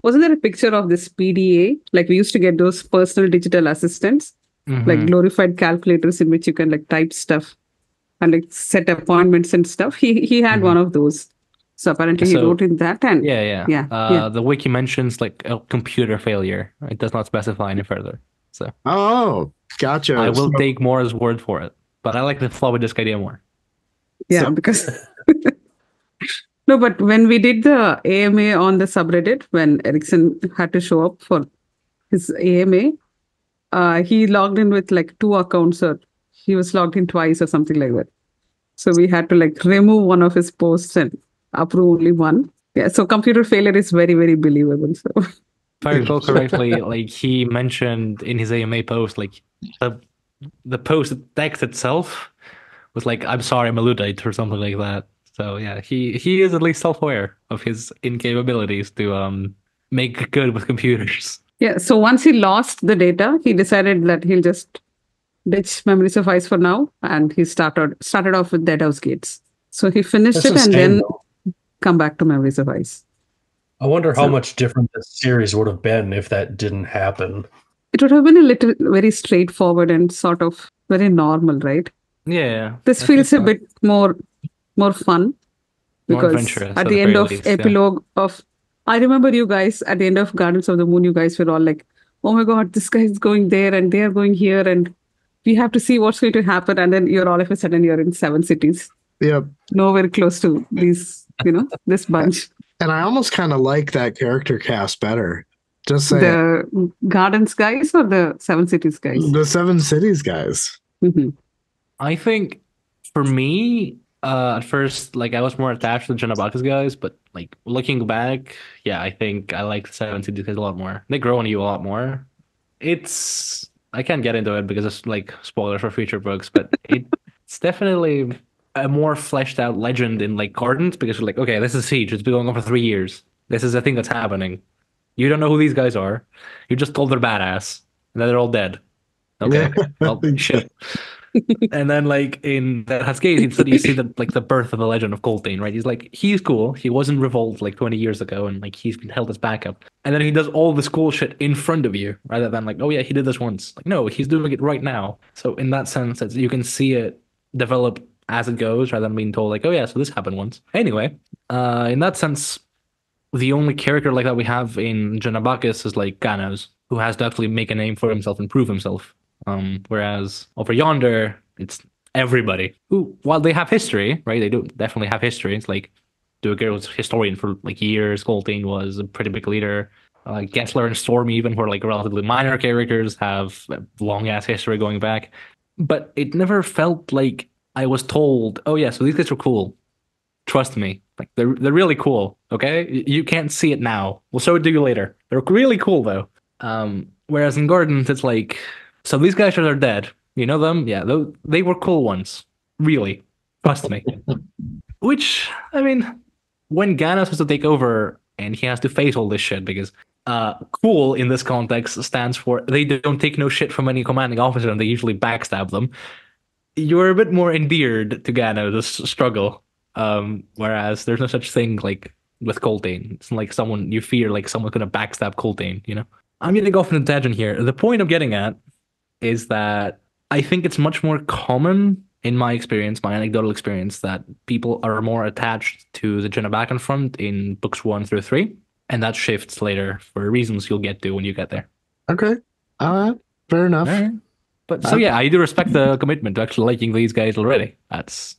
there a picture of this PDA? Like we used to get those personal digital assistants, like glorified calculators in which you can like type stuff and like set appointments and stuff. He had one of those. So apparently he So- wrote in that and Yeah. Yeah. The wiki mentions like a computer failure. It does not specify any further. So Oh, gotcha. I will So- take Mora's word for it. But I like the floppy disk idea more. Yeah, So- because no, but when we did the AMA on the subreddit, when Erickson had to show up for his AMA, he logged in with like 2 accounts, or he was logged in twice or something like that. So we had to like remove one of his posts and approve only one. Yeah, so computer failure is very, very believable. So If I recall correctly, like he mentioned in his AMA post, like the post text itself was like, "I'm sorry, I'm a Luddite" or something like that. So yeah, he is at least self-aware of his incapabilities to make good with computers. yeah, so once he lost the data, he decided that he'll just ditch Memories of Ice for now, and he started off with Deadhouse Gates. So he finished That's it and insane, then though. come back to Memories of Ice. I wonder how So- much different this series would have been if that didn't happen. It would have been a little very straightforward and sort of very normal, right? Yeah, This I feels think a so. bit more fun More because adventurous, at at the the end very of least, yeah. epilogue of, I remember you guys at the end of Gardens of the Moon, you guys were all like, "Oh my God, this guy is going there and they are going here, and we have to see what's going to happen." And then you're all of a sudden you're in 7 cities, Yep. nowhere close to these, this bunch. And I almost kind of like that character cast better. Just saying. The Gardens guys or the 7 cities guys? The Seven Cities guys. Mhm. I think for me, at first, like I was more attached to the Janabakas guys, but like looking back, yeah, I think I like the 7 Cities guys a lot more. They grow on you a lot more. I can't get into it because it's like spoilers for future books, but it's definitely a more fleshed out legend in like Gardens because you're like, okay, this is Siege. It's been going on for 3 years. This is a thing that's happening. You don't know who these guys are. You just told they're badass, and then they're all dead. Okay, well, shit. And then like in that Cascade, you see the birth of the legend of Coltane, right? He's cool. He was in revolt like 20 years ago, and like he's been held as backup. And then he does all this cool shit in front of you, rather than like, oh yeah, he did this once. Like no, he's doing it right now. So in that sense, you can see it develop as it goes, rather than being told like, oh yeah, so this happened once. Anyway, in that sense, the only character like that we have in Janabakis is like Ganos, who has to actually make a name for himself and prove himself. Whereas over yonder, it's everybody who, while they have history, right? They do definitely have history. It's like Duergar was historian for like years. Coltane was a pretty big leader. Gessler and Storm even were like relatively minor characters, have a long ass history going back. But it never felt like I was told, oh yeah, so these guys are cool. Trust me. Like they're really cool. Okay? You can't see it now. We'll show it to you later. They're really cool though. Whereas in Gardens, it's like, so these guys are dead. You know them? Yeah, they were cool once. Really. Trust me. Which, I mean, when Ganos has to take over and he has to face all this shit, because cool in this context stands for they don't take no shit from any commanding officer and they usually backstab them. You're a bit more endeared to Ganos' struggle. Whereas there's no such thing like with Coltane. It's like someone you fear like someone's gonna backstab Coltane, you know? I'm getting off on a tangent here. The point I'm getting at is that I think it's much more common in my experience, my anecdotal experience, that people are more attached to the Janabakan front in books 1 through 3, and that shifts later for reasons you'll get to when you get there. Okay. Fair enough. All right. But so yeah, I do respect the commitment to actually liking these guys already. That's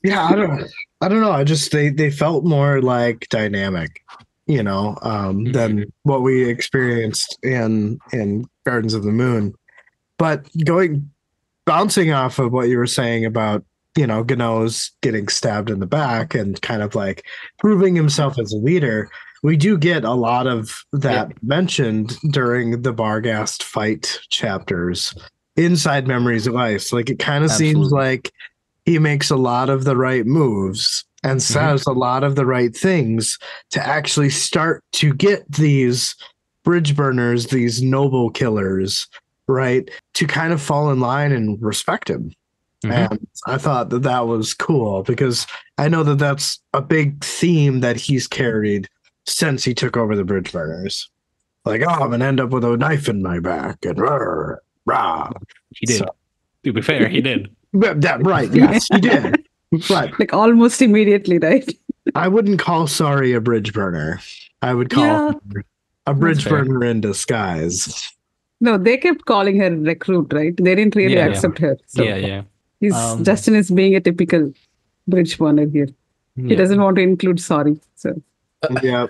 Yeah, I don't know. I just they felt more like dynamic, than what we experienced in Gardens of the Moon. But bouncing off of what you were saying about, Ganos getting stabbed in the back and kind of like proving himself as a leader, we do get a lot of that mentioned during the Barghast fight chapters inside Memories of Ice. Like it kind of seems like he makes a lot of the right moves and says a lot of the right things to actually start to get these bridge burners, these noble killers, right, to kind of fall in line and respect him. And I thought that was cool because I know that that's a big theme that he's carried since he took over the bridge burners. Like, oh, I'm going to end up with a knife in my back. And rah. He did. To be fair, he did. Right. Yes, he did. But like almost immediately, right? I wouldn't call Sorry a bridge burner. I would call her a bridge burner in disguise. No, they kept calling her recruit, right? They didn't really accept her. So Justin is being a typical bridge burner here. He doesn't want to include Sorry. So yeah.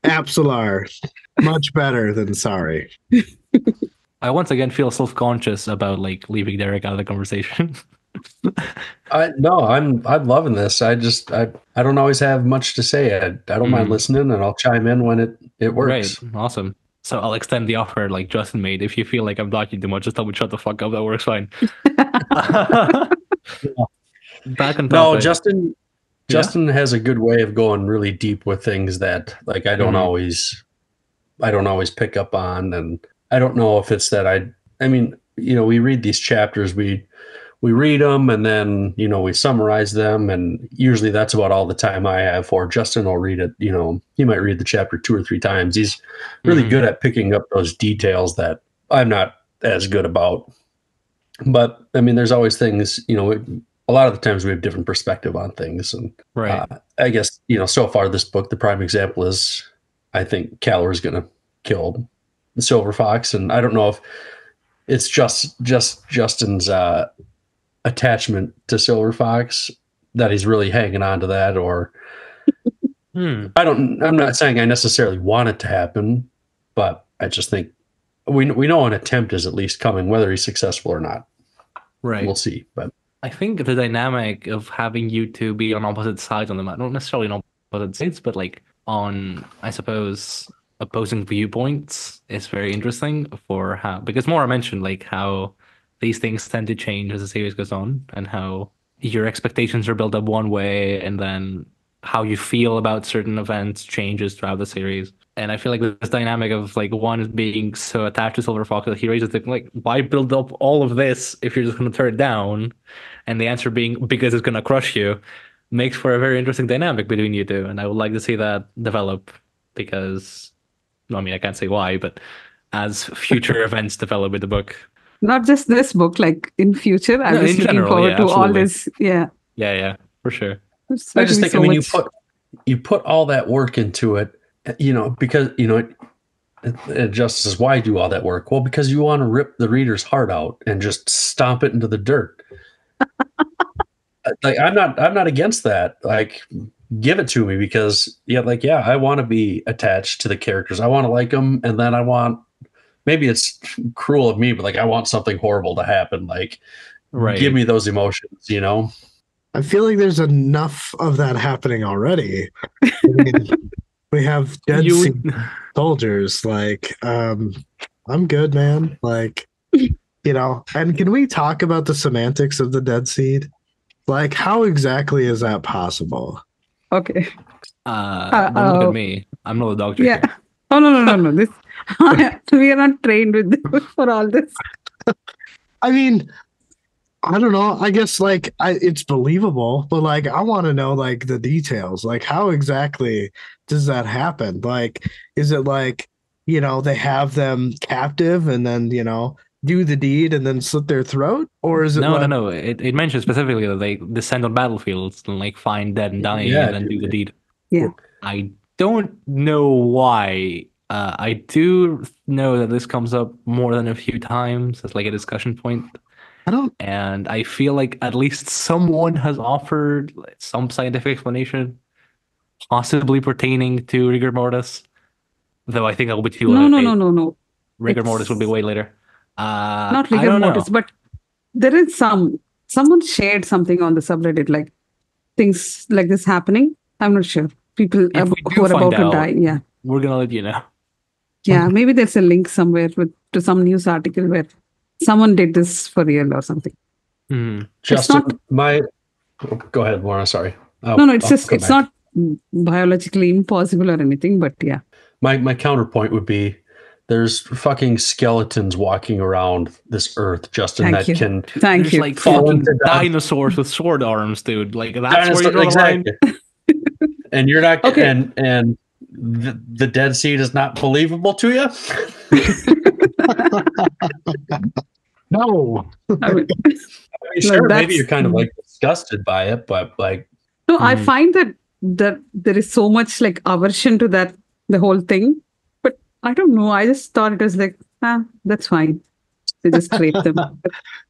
Absolar. Much better than Sorry. I once again feel self-conscious about like leaving Derek out of the conversation. I'm loving this. I don't always have much to say. I don't mind listening, and I'll chime in when it works. Right, awesome. So I'll extend the offer like Justin made. If you feel like I'm talking too much, just tell me shut the fuck up. That works fine. Back on topic. No, Justin has a good way of going really deep with things that like I don't always pick up on, and I don't know if it's that I mean, we read these chapters, we read them and then, we summarize them. And usually that's about all the time I have for. Justin will read it, he might read the chapter 2 or 3 times. He's really good at picking up those details that I'm not as good about. But I mean, there's always things, a lot of the times we have different perspective on things. And I guess, so far this book, the prime example is I think Calor is going to kill the Silver Fox. And I don't know if it's just Justin's attachment to Silver Fox that he's really hanging on to that, or I'm not saying I necessarily want it to happen, but I just think we know an attempt is at least coming, whether he's successful or not. Right. We'll see. But I think the dynamic of having you two be on opposite sides on the map, not necessarily on opposite sides, but like on, I suppose, opposing viewpoints is very interesting for how, because Mora mentioned like how these things tend to change as the series goes on, and how your expectations are built up one way, and then how you feel about certain events changes throughout the series. And I feel like this dynamic of like one being so attached to Silver Fox that he raises the like, why build up all of this if you're just going to turn it down? And the answer being because it's going to crush you, makes for a very interesting dynamic between you two. And I would like to see that develop because, I mean, I can't say why, but as future events develop with the book. Not just this book, like in future. I'm No, just in looking general, forward yeah, to all absolutely. this. Yeah. Yeah, for sure. It's I going to just be think, I so mean, much. you put all that work into it, because, Justice says, why do all that work? Well, because you want to rip the reader's heart out and just stomp it into the dirt. Like, I'm not against that. Like, give it to me because, I want to be attached to the characters. I want to like them. And then maybe it's cruel of me, but like, I want something horrible to happen. Like, give me those emotions, I feel like there's enough of that happening already. I mean, we have Dead Sea soldiers. Like, I'm good, man. Like, and can we talk about the semantics of the Dead Seed? Like, how exactly is that possible? Okay. Don't look at me. I'm not a doctor. Yeah. Here. Oh, no. This we are not trained with this, for all this. I mean, I don't know. I guess like it's believable, but like I want to know like the details. Like how exactly does that happen? Like is it like, they have them captive and then, do the deed and then slit their throat? Or is it No. It mentions specifically that they descend on battlefields and like find dead and dying and then do the deed. Yeah. I don't know why. I do know that this comes up more than a few times as like a discussion point. And I feel like at least someone has offered some scientific explanation, possibly pertaining to rigor mortis. Though I think that will be too late. No. Rigor mortis will be way later. Not I rigor don't mortis, know. but there is someone shared something on the subreddit, like things like this happening. I'm not sure. People If we who do are about find to out, die. Yeah. we're gonna let you know. Yeah. Maybe there's a link somewhere to some news article where someone did this for real or something. Justin, not, go ahead, Mora. Sorry. No. It's not biologically impossible or anything, but yeah. My counterpoint would be there's fucking skeletons walking around this earth, Justin, Thank you. can There's like fucking dinosaurs with sword arms, dude. Like that's where you draw the line. And you're not Okay. and the Dead Seed is not believable to you? No. I mean, sure, maybe you're kind of like disgusted by it, but like no, I find that there is so much like aversion to the whole thing. But I don't know. I just thought it was like, that's fine. They just rape them.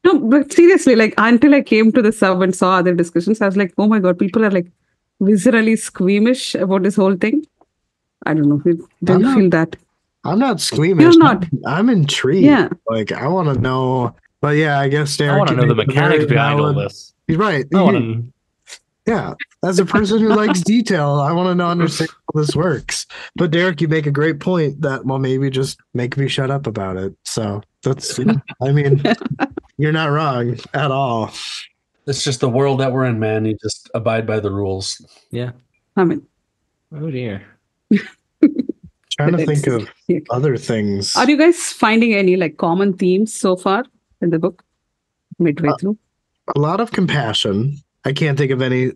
No, but seriously, like until I came to the sub and saw other discussions, I was like, oh my God, people are like viscerally squeamish about this whole thing. I don't know. Didn't feel that. I'm not squeamish. You're not. I'm intrigued. Yeah. Like I want to know. But yeah, I guess Derek. I want to know the mechanics behind all this. He's right. Yeah. As a person who likes detail, I want to know understand how this works. But Derek, you make a great point that maybe just make me shut up about it. So that's I mean, you're not wrong at all. It's just the world that we're in, man. You just abide by the rules. Yeah. I mean, oh dear. Trying to think of other things. Are you guys finding any like common themes so far in the book midway through? A lot of compassion. I can't think of any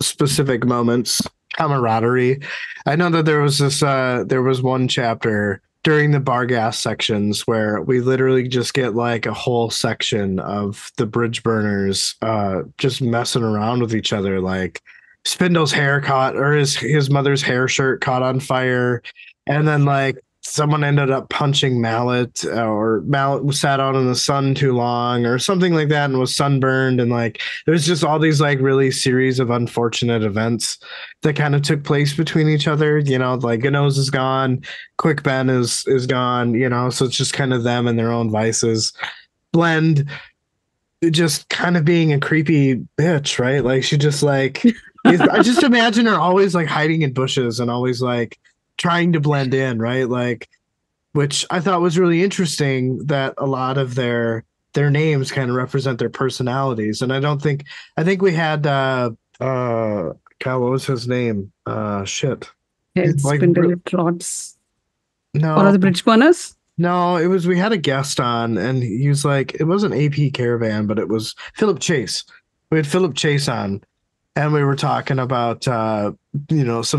specific moments. Camaraderie. I know that there was one chapter during the Barghast sections where we literally just get like a whole section of the bridge burners just messing around with each other. Like Spindle's hair caught, or his mother's hair shirt caught on fire. And then like someone ended up punching Mallet, or Mallet sat out in the sun too long or something like that and was sunburned. And like there's just all these like really series of unfortunate events that kind of took place between each other. Like Gano's is gone, Quick Ben is gone, so it's just kind of them and their own vices. Blend just kind of being a creepy bitch, right? Like she just like I just imagine her always like hiding in bushes and always like trying to blend in, right? Like, which I thought was really interesting that a lot of their their names kind of represent their personalities. And I think we had God, what was his name? Shit. Head, Like spindle, rods. One no, of the bridge burners? no, it was we had a guest on and he was like it wasn't AP Caravan, but it was Philip Chase. We had Philip Chase on and we were talking about some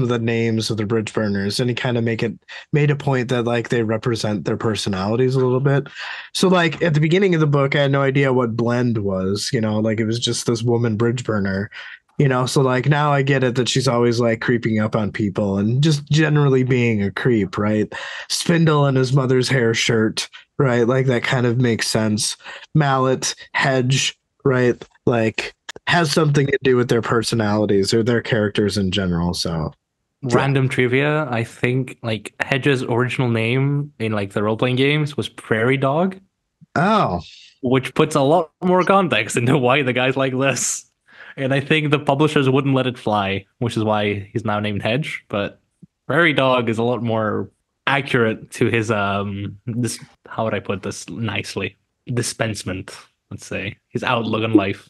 of the names of the bridge burners and he kind of made a point that like they represent their personalities a little bit. So like at the beginning of the book I had no idea what blend was, like it was just this woman bridge burner. So like now I get it that she's always like creeping up on people and just generally being a creep, right? Spindle in his mother's hair shirt, right? Like that kind of makes sense. Mallet, hedge, right? Like has something to do with their personalities or their characters in general. So Random trivia, I think like Hedge's original name in like the role-playing games was Prairie Dog, oh, which puts a lot more context into why the guy's like this. And I think the publishers wouldn't let it fly, which is why he's now named Hedge. But Prairie Dog is a lot more accurate to his this, how would I put this nicely? Dispensement, let's say. His outlook on life.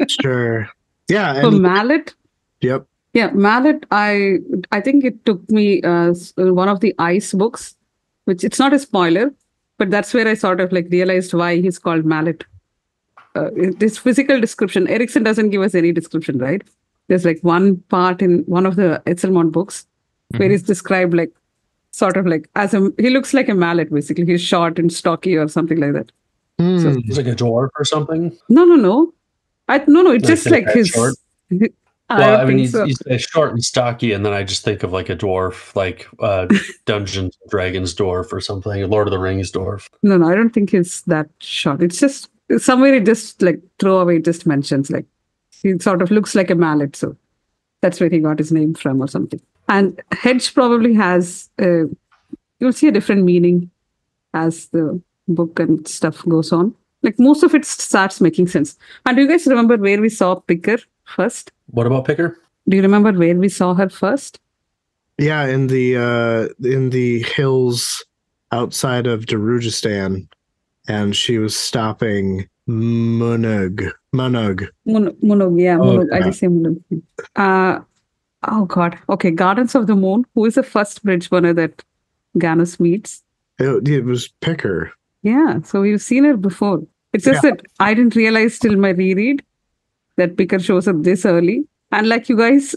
sure. Yeah. For And Mallet? yep. Yeah, Mallet, I think it took me one of the Ice books, which it's not a spoiler, but that's where I sort of like realized why he's called Mallet. This physical description, Erickson doesn't give us any description, right? There's like one part in one of the Etzelmont books where he's described like sort of like he looks like a mallet basically. He's short and stocky or something like that. So, He's like a dwarf or something. no. No. It's just like his. Short. I Well, don't I mean, think so. he's short and stocky, and then I just think of like a dwarf, like Dungeons and Dragons dwarf or something, Lord of the Rings dwarf. No, I don't think he's that short. It's just somewhere it just like throwaway just mentions like he sort of looks like a mallet, so that's where he got his name from or something. And hedge probably has you'll see a different meaning as the book and stuff goes on. Like most of it starts making sense. And do you guys remember where we saw Picker first? What about Picker? Do you remember where we saw her first? Yeah, in the hills outside of Darujistan, and she was stopping Munug. Munug, yeah, Oh, Munug. I yeah. just say Munug. Oh God. Okay, Gardens of the Moon. Who is the first bridge burner that Ganus meets? It was Picker. Yeah, so we've seen her before. It's just that I didn't realize till my reread that Picker shows up this early. And like you guys,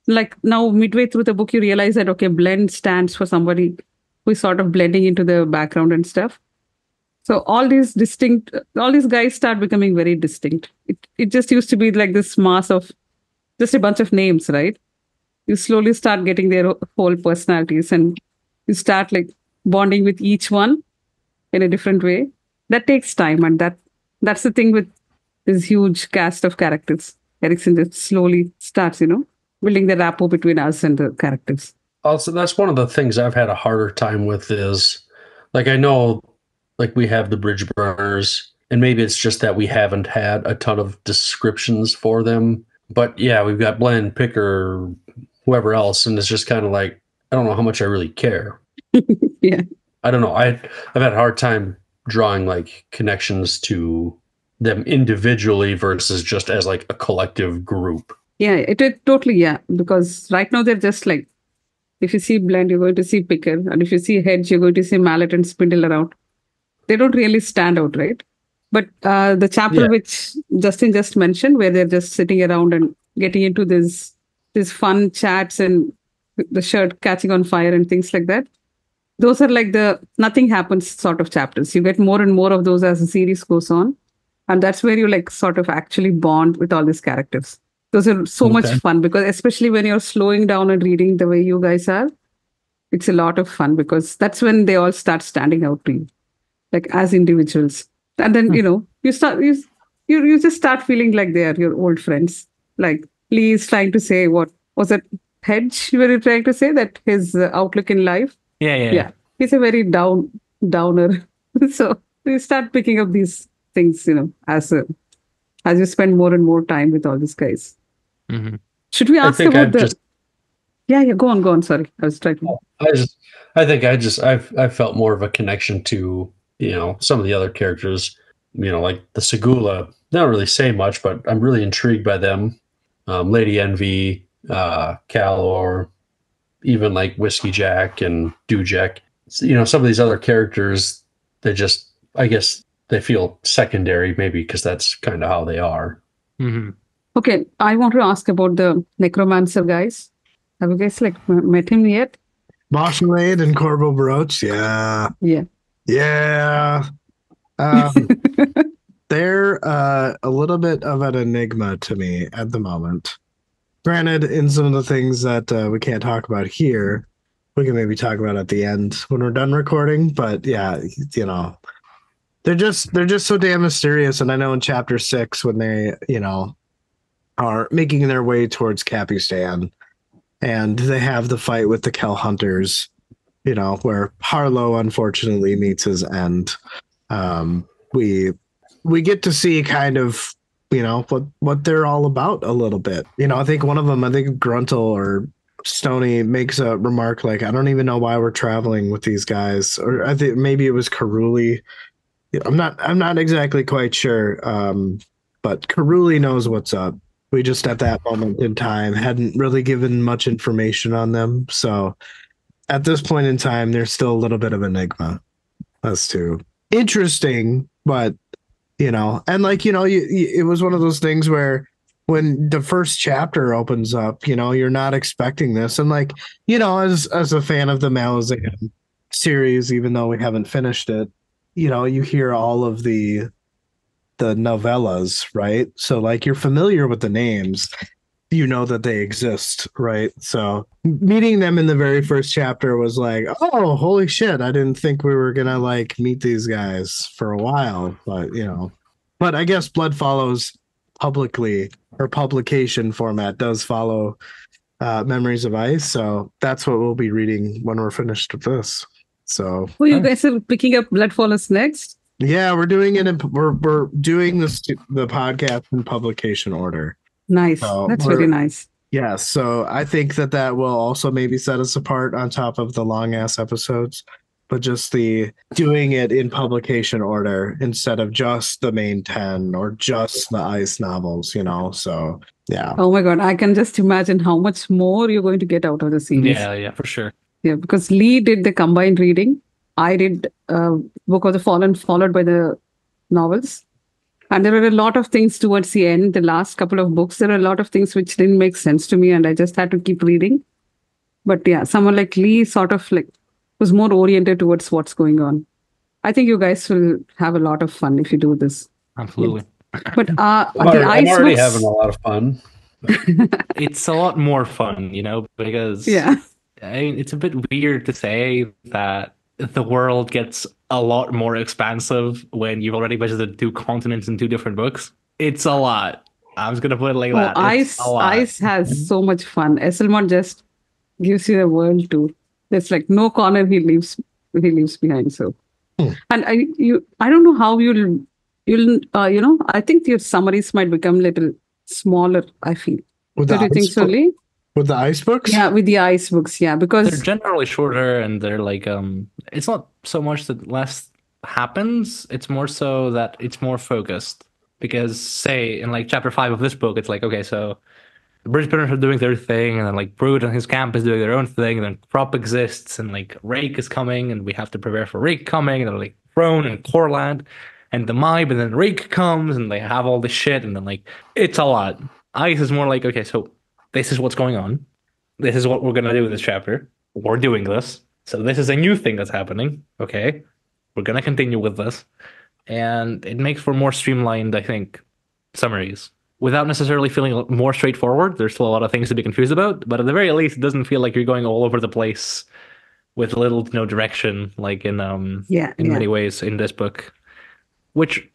like now midway through the book, you realize that, okay, blend stands for somebody who is sort of blending into the background and stuff. So all these guys start becoming very distinct. It just used to be like this mass of just a bunch of names, right? You slowly start getting their whole personalities and you start like bonding with each one in a different way. That takes time, and that's the thing with this huge cast of characters. Erickson just slowly starts, building the rapport between us and the characters. Also, that's one of the things I've had a harder time with is, like, I know, like, we have the bridge burners, and maybe it's just that we haven't had a ton of descriptions for them. But yeah, we've got Blend, Picker, whoever else, and it's just kind of like, I don't know how much I really care. Yeah. I don't know. I've had a hard time drawing like connections to them individually versus just as like a collective group. Yeah, it totally, yeah. Because right now they're just like, if you see Blend, you're going to see Picker. And if you see Hedge, you're going to see Mallet and Spindle around. They don't really stand out, right? But the chapter which Justin just mentioned, where they're just sitting around and getting into this fun chats and the shirt catching on fire and things like that. Those are like the nothing happens sort of chapters. You get more and more of those as the series goes on. And that's where you like sort of actually bond with all these characters. Those are so much fun because especially when you're slowing down and reading the way you guys are, it's a lot of fun because that's when they all start standing out to you, like as individuals. And then, you just start feeling like they are your old friends. Like Lee is trying to say, what was it? Hedge, you were trying to say that his outlook in life. Yeah. He's a very downer. So you start picking up these things, as you spend more and more time with all these guys. Mm-hmm. Should we ask about the? Yeah. Go on. Sorry, I was trying to. I felt more of a connection to some of the other characters, like the Segula, they don't really say much, but I'm really intrigued by them. Lady Envy, Calor, even like Whiskey Jack and Dujek. Some of these other characters, I guess they feel secondary, maybe because that's kind of how they are. Mm-hmm. Okay, I want to ask about the necromancer guys. Have you guys met him yet? Boschelade and Corvo Baroche, yeah. Yeah. They're a little bit of an enigma to me at the moment. Granted, in some of the things that we can't talk about here, we can maybe talk about at the end when we're done recording. But yeah, they're just so damn mysterious. And I know in chapter 6 when they are making their way towards Capistan, and they have the fight with the Kel Hunters, where Harlow unfortunately meets his end. We get to see kind of what they're all about a little bit. I think one of them, Gruntle or Stony, makes a remark like, I don't even know why we're traveling with these guys, or I think maybe it was Karuli. I'm not exactly quite sure, but Karuli knows what's up. We just at that moment in time hadn't really given much information on them, so at this point in time, there's still a little bit of enigma as to interesting, but and it was one of those things where when the first chapter opens up, you're not expecting this. And as a fan of the Malazan series, even though we haven't finished it, you hear all of the novellas, right? So you're familiar with the names, that they exist, right? So meeting them in the very first chapter was like, oh, holy shit, I didn't think we were gonna meet these guys for a while, but I guess Blood Follows publicly, or publication format does follow Memories of Ice, so that's what we'll be reading when we're finished with this. So you guys are picking up Blood Follows next? Yeah, we're doing it we're doing the podcast in publication order. Nice. That's really nice. Yeah, so I think that will also maybe set us apart on top of the long ass episodes, but just the doing it in publication order instead of just the main 10 or just the Ice novels, so yeah. Oh my God, I can just imagine how much more you're going to get out of the series. Yeah, for sure. Yeah, because Lee did the combined reading. I did Book of the Fallen followed by the novels. And there were a lot of things towards the end, the last couple of books, there are a lot of things which didn't make sense to me and I just had to keep reading. But yeah, someone like Lee sort of was more oriented towards what's going on. I think you guys will have a lot of fun if you do this. Absolutely. Yeah. But I'm already having a lot of fun. It's a lot more fun, because it's a bit weird to say that the world gets a lot more expansive when you've already visited 2 continents in 2 different books. It's a lot. I'm just gonna put it like that. Ice has so much fun. Esselmont just gives you the world tour. There's no corner he leaves behind. So, and I don't know how you'll I think your summaries might become a little smaller. I feel. Do you think so, Lee? With the ice books? Yeah, with the ice books, yeah, because they're generally shorter and they're it's not so much that less happens, it's more so that it's more focused. Because say in chapter 5 of this book, it's okay, so the British Pinners are doing their thing, and then Brood and his camp is doing their own thing, and then Prop exists, and Rake is coming, and we have to prepare for Rake coming, and then Throne and Corland and the Mibe, and then Rake comes, and they have all this shit, and then it's a lot. Ice is more okay, so this is what's going on. This is what we're going to do in this chapter. We're doing this. So this is a new thing that's happening. Okay. We're going to continue with this. And it makes for more streamlined, I think, summaries. Without necessarily feeling more straightforward. There's still a lot of things to be confused about. But at the very least, it doesn't feel like you're going all over the place with little to no direction, in many ways in this book. Which...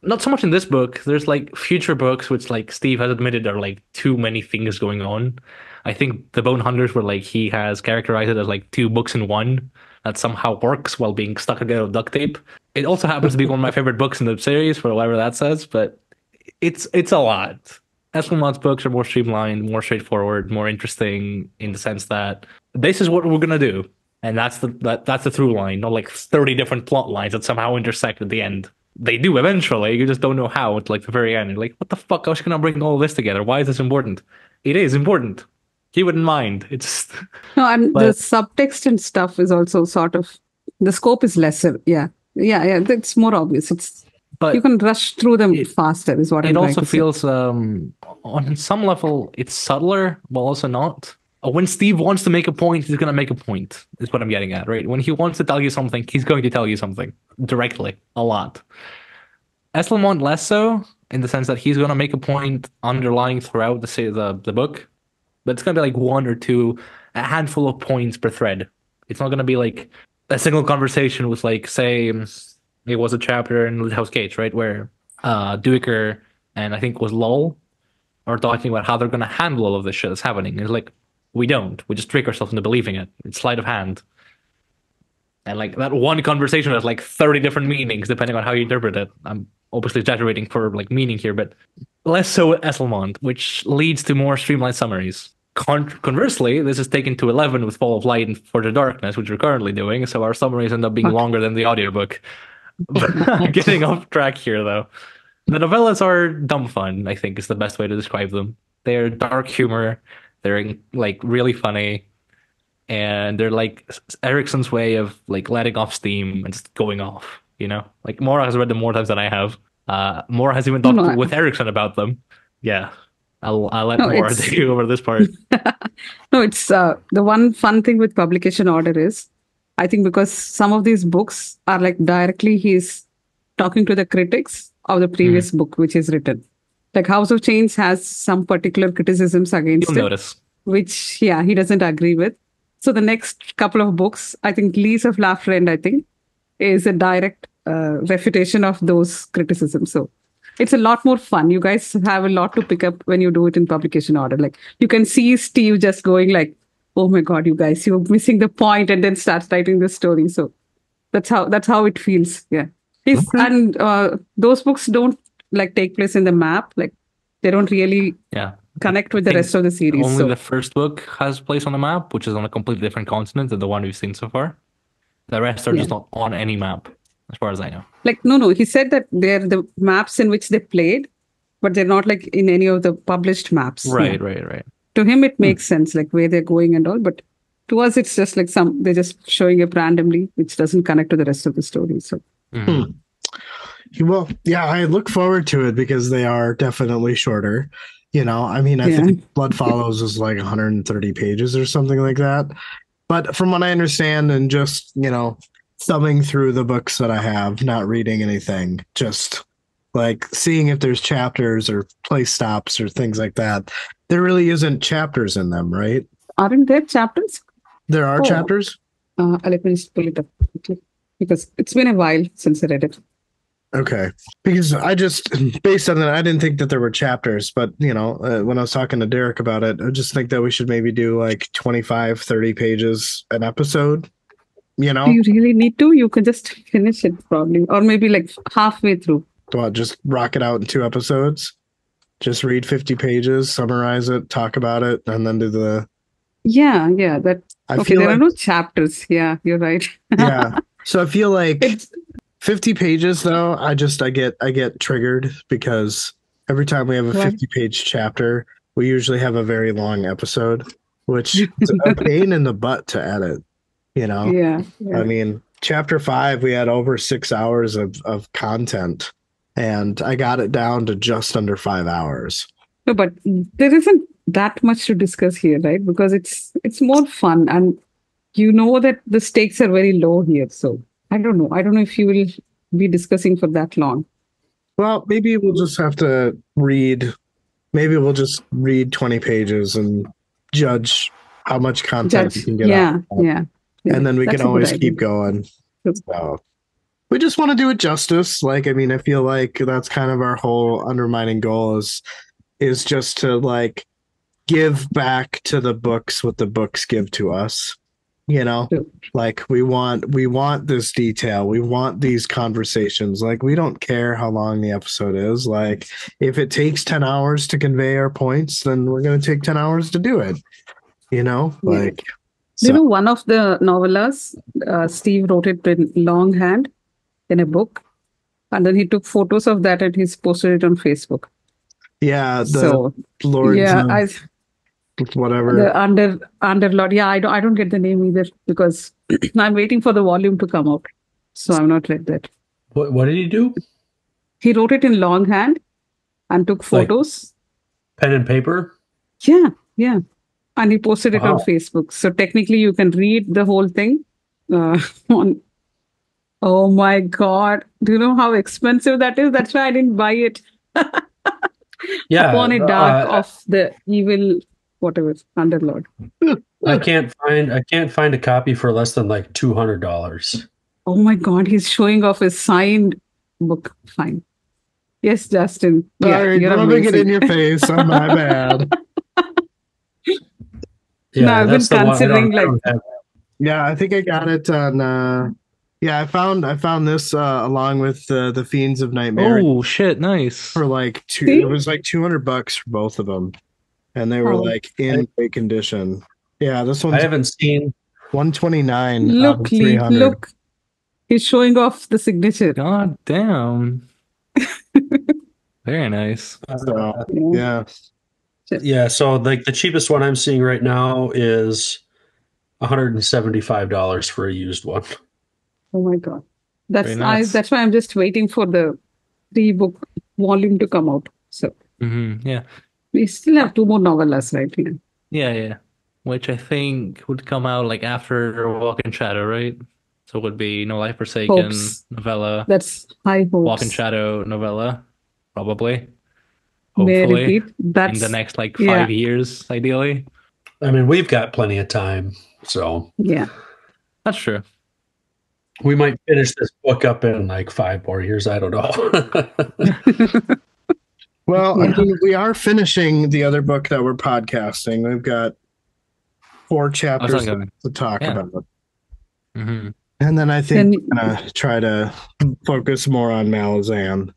not so much in this book. There's future books which Steve has admitted are too many things going on. I think the Bone Hunters were he has characterized it as 2 books in one that somehow works while being stuck together with duct tape. It also happens to be one of my favorite books in the series for whatever that says, but it's a lot. Esselmont's books are more streamlined, more straightforward, more interesting in the sense that this is what we're gonna do. And that's the through line, not like 30 different plot lines that somehow intersect at the end. They do eventually, you just don't know how at like the very end. You're like, what the fuck? I was gonna bring all this together. Why is this important? It is important. Keep it in mind. It's No, and the but subtext and stuff is also sort of the scope is lesser. Yeah. Yeah, yeah. It's more obvious. You but can rush through them it, faster, is what I'm it trying also to say. feels on some level it's subtler, but also not. When Steve wants to make a point, he's gonna make a point, is what I'm getting at, right? When he wants to tell you something, he's going to tell you something directly, a lot. Eslamont less so, in the sense that he's gonna make a point underlying throughout the book, but it's gonna be like one or two, a handful of points per thread. It's not gonna be like a single conversation with like, say, it was a chapter in House Gates, right, where Duiker and I think it was Lol are talking about how they're gonna handle all of this shit that's happening. It's like we don't. We just trick ourselves into believing it. It's sleight of hand. And like that one conversation has like 30 different meanings depending on how you interpret it. I'm obviously exaggerating for like meaning here, but less so with Esselmont, which leads to more streamlined summaries. Conversely, this is taken to 11 with Fall of Light and For the Darkness, which we're currently doing, so our summaries end up being longer than the audiobook. Getting off track here, though. The novellas are dumb fun, I think is the best way to describe them. They're dark humor, they're like really funny, and they're like Erickson's way of like letting off steam and just going off, you know? Like Mora has read them more times than I have. Mora has even talked with Erickson about them. Yeah. I'll let Mora take you over this part. No, it's the one fun thing with publication order is I think because some of these books are like directly he's talking to the critics of the previous book which is written. Like House of Chains has some particular criticisms against You'll it, notice. which he doesn't agree with. So the next couple of books, I think Lease of La Friend, I think, is a direct refutation of those criticisms. So it's a lot more fun. You guys have a lot to pick up when you do it in publication order. Like you can see Steve just going like, "Oh my God, you guys, you're missing the point," and then starts writing the story. So that's how it feels. Yeah. And those books don't like take place in the map. Like they don't really connect with the rest of the series. Only the first book has place on the map, which is on a completely different continent than the one we've seen so far. The rest are just not on any map, as far as I know. Like, no. He said that they're the maps in which they played, but they're not like in any of the published maps. Right. To him, it makes sense, like where they're going and all. But to us, it's just like they're just showing up randomly, which doesn't connect to the rest of the story. So. Well, yeah, I look forward to it because they are definitely shorter. You know, I mean, I think Blood Follows is like 130 pages or something like that. But from what I understand, and just, you know, thumbing through the books that I have, not reading anything, just like seeing if there's chapters or place stops or things like that. There really isn't chapters in them, right? Aren't there chapters? There are chapters? Let me just pull it up quickly because it's been a while since I read it. Okay. Because I just, based on that, I didn't think that there were chapters, but, you know, when I was talking to Derek about it, I just think that we should maybe do like 25, 30 pages an episode, you know? Do you really need to? You can just finish it probably, or maybe like halfway through. Well, just rock it out in 2 episodes. Just read 50 pages, summarize it, talk about it, and then do the... Yeah. That. Okay, there are no chapters. Yeah, you're right. Yeah. So I feel like... 50 pages though, I get triggered because every time we have a 50-page chapter, we usually have a very long episode, which is a pain in the butt to edit, you know? Yeah. I mean, chapter 5, we had over 6 hours of content, and I got it down to just under 5 hours. No, but there isn't that much to discuss here, right? Because it's more fun, and you know that the stakes are very low here, so I don't know. I don't know if you will be discussing for that long. Well, maybe we'll just have to read. Maybe we'll just read 20 pages and judge how much content we can get out. Yeah. And then we can always keep going. So we just want to do it justice. Like, I mean, I feel like that's kind of our whole undermining goal is just to like give back to the books what the books give to us. You know, like we want this detail. We want these conversations. Like, we don't care how long the episode is. Like, if it takes 10 hours to convey our points, then we're going to take 10 hours to do it. You know, like Do you So know one of the novellas, Steve wrote it in longhand in a book, and then he took photos of that and he's posted it on Facebook. yeah, the So Lords yeah, of whatever. the Underlord. Yeah, I don't get the name either because I'm waiting for the volume to come out. So I've not read that. What did he do? He wrote it in longhand and took Like photos. pen and paper? Yeah, yeah. And he posted it on Wow. Facebook. So technically you can read the whole thing on. Oh my God. Do you know how expensive that is? That's why I didn't buy it. Yeah, Upon a dark of the evil, whatever, Underlord. I can't find a copy for less than like $200. Oh my God. He's showing off his signed book. Fine. Yes, Justin. Yeah, Sorry, you're rubbing it in amazing. your face. Oh, my bad. No, I've been that's the one. considering I don't have. Yeah, I think I got it on. Yeah, I found this along with the Fiends of Nightmare Oh shit, nice. for like two. See? It was like $200 for both of them, and they were Oh. like in great condition. Yeah, this I one's haven't seen. 129 out Look, of Lee, 300. look. He's showing off the signature. God damn. Very nice. So Yeah. yeah, So like the cheapest one I'm seeing right now is $175 for a used one. Oh my God. That's Very nice. that's why I'm just waiting for the 3-book volume to come out. So Yeah. we still have 2 more novellas, right? Yeah. Yeah. Which I think would come out like after Walk in Shadow, right? So it would be No Life Forsaken Hopes. novella, That's high hopes. Walk in Shadow novella, probably. May I Hopefully. repeat? In That's the next like yeah. 5 years, ideally. I mean, we've got plenty of time, so Yeah. That's true. we might finish this book up in like 5 more years. I don't know. well, I Yeah. mean, we are finishing the other book that we're podcasting. We've got 4 chapters gonna- to talk yeah. about. Mhm. And then I think Then- we're gonna try to focus more on Malazan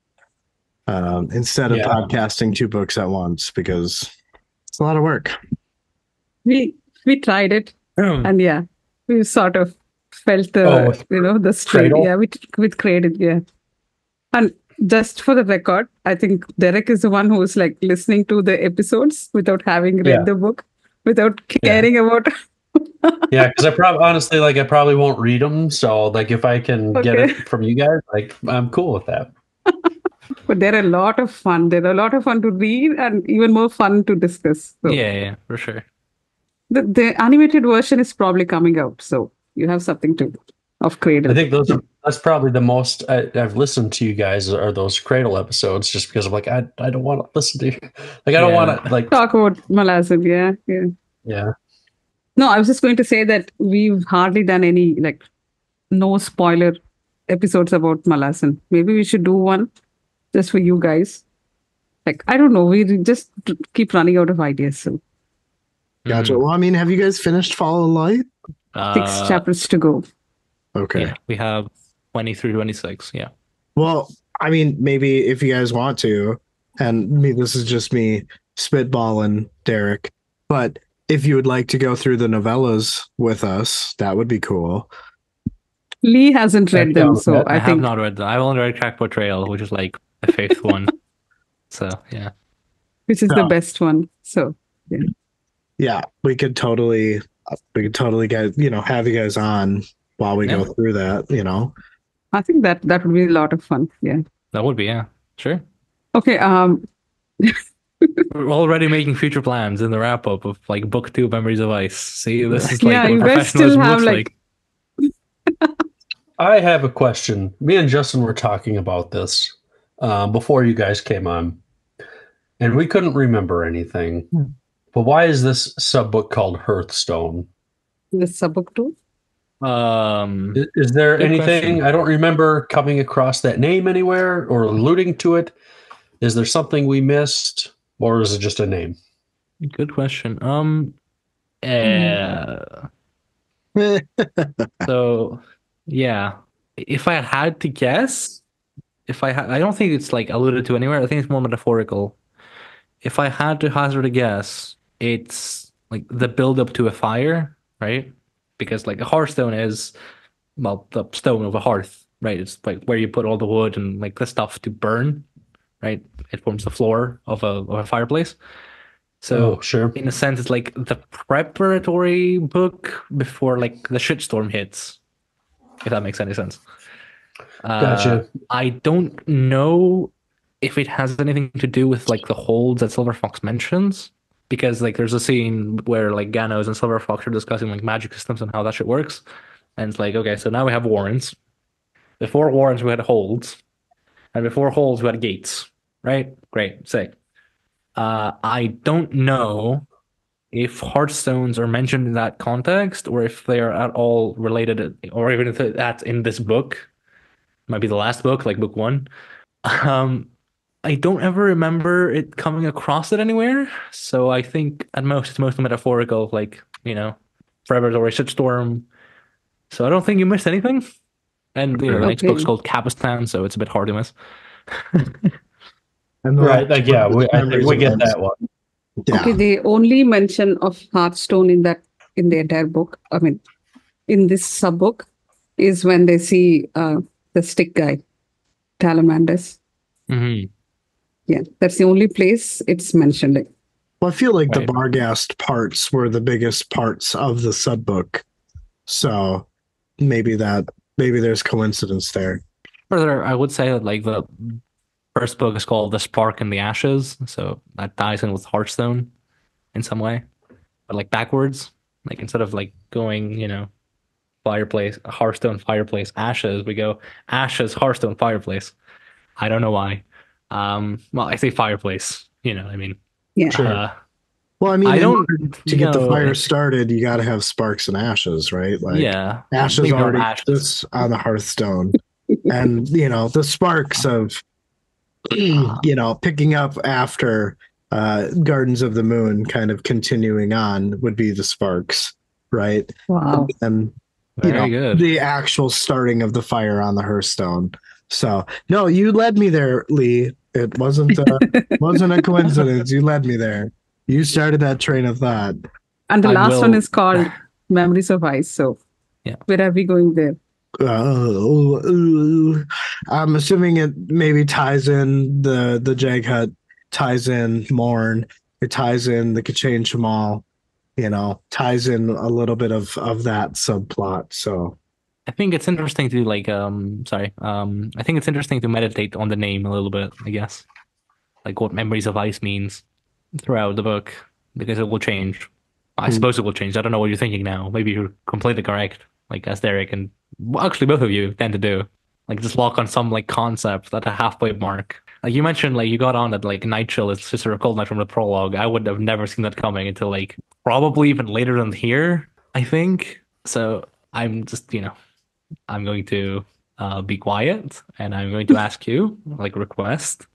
instead of Yeah. podcasting 2 books at once because it's a lot of work. We tried it and yeah, we sort of felt with the strain. Cradle? Yeah, with Cradle, yeah. And just for the record, I think Derek is the one who's like listening to the episodes without having read Yeah. the book, without caring about. Yeah, because I probably won't read them. So like if I can get Okay. it from you guys, like I'm cool with that. But they're a lot of fun. They're a lot of fun to read and even more fun to discuss. So Yeah, for sure. the animated version is probably coming out, so you have something to of Cradle. I think that's probably the most I've listened to you guys are those Cradle episodes, just because I'm like I don't want to listen to you. Like I don't Yeah. want to like Talk about Malazan, yeah. yeah. No, I was just going to say that we've hardly done any like no spoiler episodes about Malazan. Maybe we should do one just for you guys. Like I don't know, we just keep running out of ideas. So Gotcha. Mhm. Well, I mean, have you guys finished Fall of Light? 6 chapters to go. Okay. Yeah, we have 20 through 26. Yeah. Well, I mean, maybe if you guys want to, and this is just me spitballing, Derek, but if you would like to go through the novellas with us, that would be cool. Lee hasn't read them, sounds so good. I I have think not read them. I've only read Crack Portrayal, which is like the 5th one. So yeah. which is the best one. So Yeah, we could totally guys, have you guys on while we go through that. I think that would be a lot of fun. Yeah. That would be, yeah. Sure. Okay. We're already making future plans in the wrap up of like book 2 Memories of Ice. See, this is like Yeah, what you guys still professionalism have, looks like- I have a question. Me and Justin were talking about this before you guys came on, and we couldn't remember anything. But why is this sub book called Hearthstone? the subbook too. Is there Good anything? question. I don't remember coming across that name anywhere or alluding to it. Is there something we missed, or is it just a name? Good question. So yeah, if I had to guess, I don't think it's like alluded to anywhere. I think it's more metaphorical. If I had to hazard a guess, it's like the build up to a fire, right? because like a hearthstone is, well, the stone of a hearth, right? It's like where you put all the wood and like the stuff to burn, right? It forms the floor of a fireplace. So Oh, sure. in a sense, it's like the preparatory book before like the shitstorm hits, if that makes any sense. Gotcha. I don't know if it has anything to do with like the holds that Silver Fox mentions, because like there's a scene where like Ganos and Silver Fox are discussing like magic systems and how that shit works. And it's like, okay, so now we have warrens. Before warrens, we had holds. And before holds, we had gates. Right? Great. Sick. I don't know if Hearthstones are mentioned in that context or if they are at all related, or even if that's in this book. Might be the last book, like book one. Um, I don't ever remember it coming across it anywhere. So I think at most it's mostly metaphorical, like, forever or a shitstorm. So I don't think you missed anything. And the next book's Okay. called Capistan, so it's a bit hard to miss. And the Right. last Like, yeah, one is I think Memories we of get Ice. that one. Yeah. Okay, the only mention of Hearthstone in the entire book, I mean, in this sub book, is when they see the stick guy, Talamandus. Mm-hmm. Yeah, that's the only place it's mentioned. Well, I feel like Right. the Barghast parts were the biggest parts of the sub book. So maybe there's coincidence there. Further, I would say that like the first book is called The Spark and the Ashes, so that ties in with Hearthstone in some way, but like backwards. Like instead of like going, fireplace, Hearthstone, fireplace, ashes, we go ashes, Hearthstone, fireplace. I don't know why. Well, I say fireplace, you know what I mean. Yeah. Uh, Well, I mean, I in don't order to get the know fire if- started, you got to have sparks and ashes, right? Like yeah, ashes maybe not already ashes. exists on the Hearthstone, and the sparks of picking up after Gardens of the Moon, kind of continuing on, would be the sparks, right? Wow. And Very good. the actual starting of the fire on the Hearthstone. So no, you led me there, Lee. It wasn't a coincidence. You led me there. You started that train of thought. And the I last one will- is called Memories of Ice. So Yeah. where are we going there? I'm assuming it maybe ties in the Jaghut, ties in Morn, it ties in the Kachain Shamal, ties in a little bit of that subplot. So I think it's interesting to like I think it's interesting to meditate on the name a little bit, I guess. Like what Memories of Ice means throughout the book, because it will change. I suppose it will change. I don't know what you're thinking now. Maybe you're completely correct, like as Derek and well, actually both of you tend to do. Like just lock on some like concept at a halfway mark. Like you mentioned, like you got on that like Night Chill is Sister of Cold Night from the prologue. I would have never seen that coming until like probably even later than here, I think. So I'm just, I'm going to be quiet and I'm going to ask you, like request,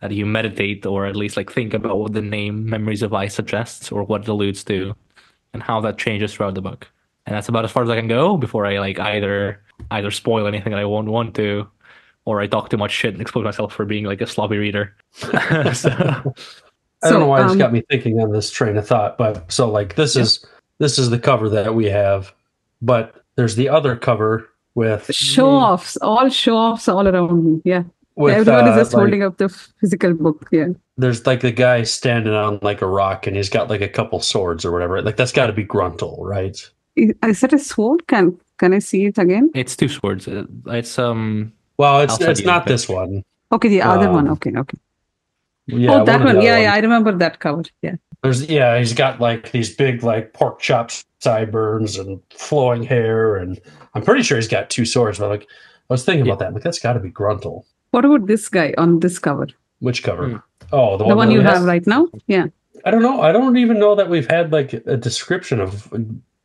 that you meditate or at least like think about what the name Memories of Ice suggests or what it alludes to and how that changes throughout the book. And that's about as far as I can go before I like either spoil anything that I won't want to, or I talk too much shit and expose myself for being like a sloppy reader. So, I don't know why it's um, got me thinking on this train of thought, but so like this is the cover that we have, but there's the other cover with Show-offs, all show-offs all around me. Yeah. with Everyone is just like, holding up the physical book. Yeah. there's like the guy standing on like a rock and he's got like a couple swords or whatever. Like that's got to be Gruntle, right? Is that a sword? Can I see it again? it's two swords. It's Well, it's Outside the not book. this one. Okay, the other one. Um, Okay. Yeah, Oh, that of the one. other Yeah, ones. yeah, I remember that cover. Yeah. He's got like these big like pork chop sideburns and flowing hair, and I'm pretty sure he's got two swords. But like, I was thinking about that. Like, that's got to be Gruntle. What about this guy on this cover? Which cover? Hmm. Oh, The one that you we have right now? Yeah. I don't know. I don't even know that we've had like a description of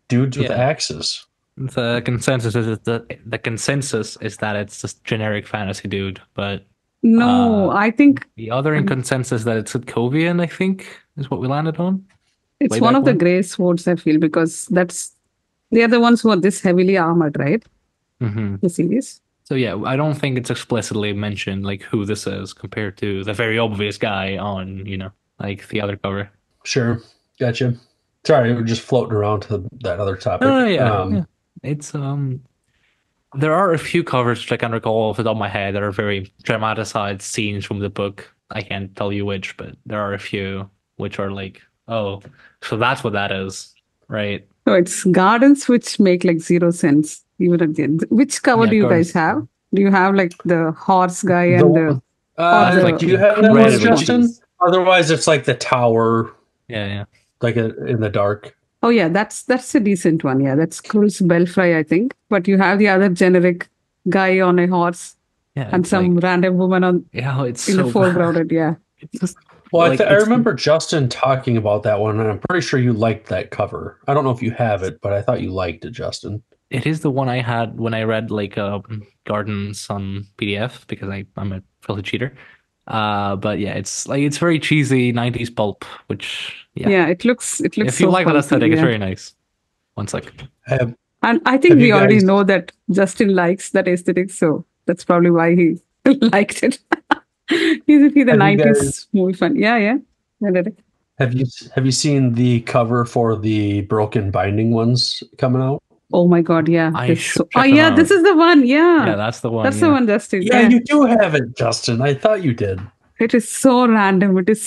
dudes with Yeah. axes. the consensus is that it's just generic fantasy dude, but No, I think the other in consensus that it's Sitkovian, I think, is what we landed on. it's way one back of the when? gray swords, I feel, because they are the ones who are this heavily armored, right? Mm-hmm. The series. So yeah, I don't think it's explicitly mentioned like who this is compared to the very obvious guy on, like the other cover. Sure, gotcha. Sorry, we're just floating around to that other topic. Oh yeah. It's there are a few covers which I can recall off the top of my head that are very dramatized scenes from the book. I can't tell you which, but there are a few which are like, oh, so that's what that is, right? So it's gardens which make like zero sense even at the end. Which cover Yeah, do you guys gardens. have? Do you have like the horse guy The and one- or the like do you have that one, newest one? Justin? Otherwise, it's like the tower, Yeah. like in the dark. Oh yeah, that's a decent one. Yeah, that's Krull's Belfry, I think. But you have the other generic guy on a horse Yeah. and It's some like, random woman on yeah, it's in the so foreground. bad. Yeah. It's just Well, like I it's remember Justin talking about that one, and I'm pretty sure you liked that cover. I don't know if you have it, but I thought you liked it, Justin. it is the one I had when I read like Gardens on PDF because I'm a filthy cheater. But yeah, it's like it's very cheesy 90s pulp, which yeah. Yeah, it looks If you so like that pulpy, aesthetic, it's yeah. very nice. One sec. Have, And I think Have we you already guys- know that Justin likes that aesthetic, so that's probably why he liked it. Isn't he the Have you 90s movie fan? Yeah, yeah. I did it. have you seen the cover for the Broken Binding ones coming out? Oh my God, yeah. I This should so, check oh them yeah, out. this is the one. Yeah. Yeah, that's the one. That's the one, Justin. Yeah, Yeah. you do have it, Justin. I thought you did. It is so random. It is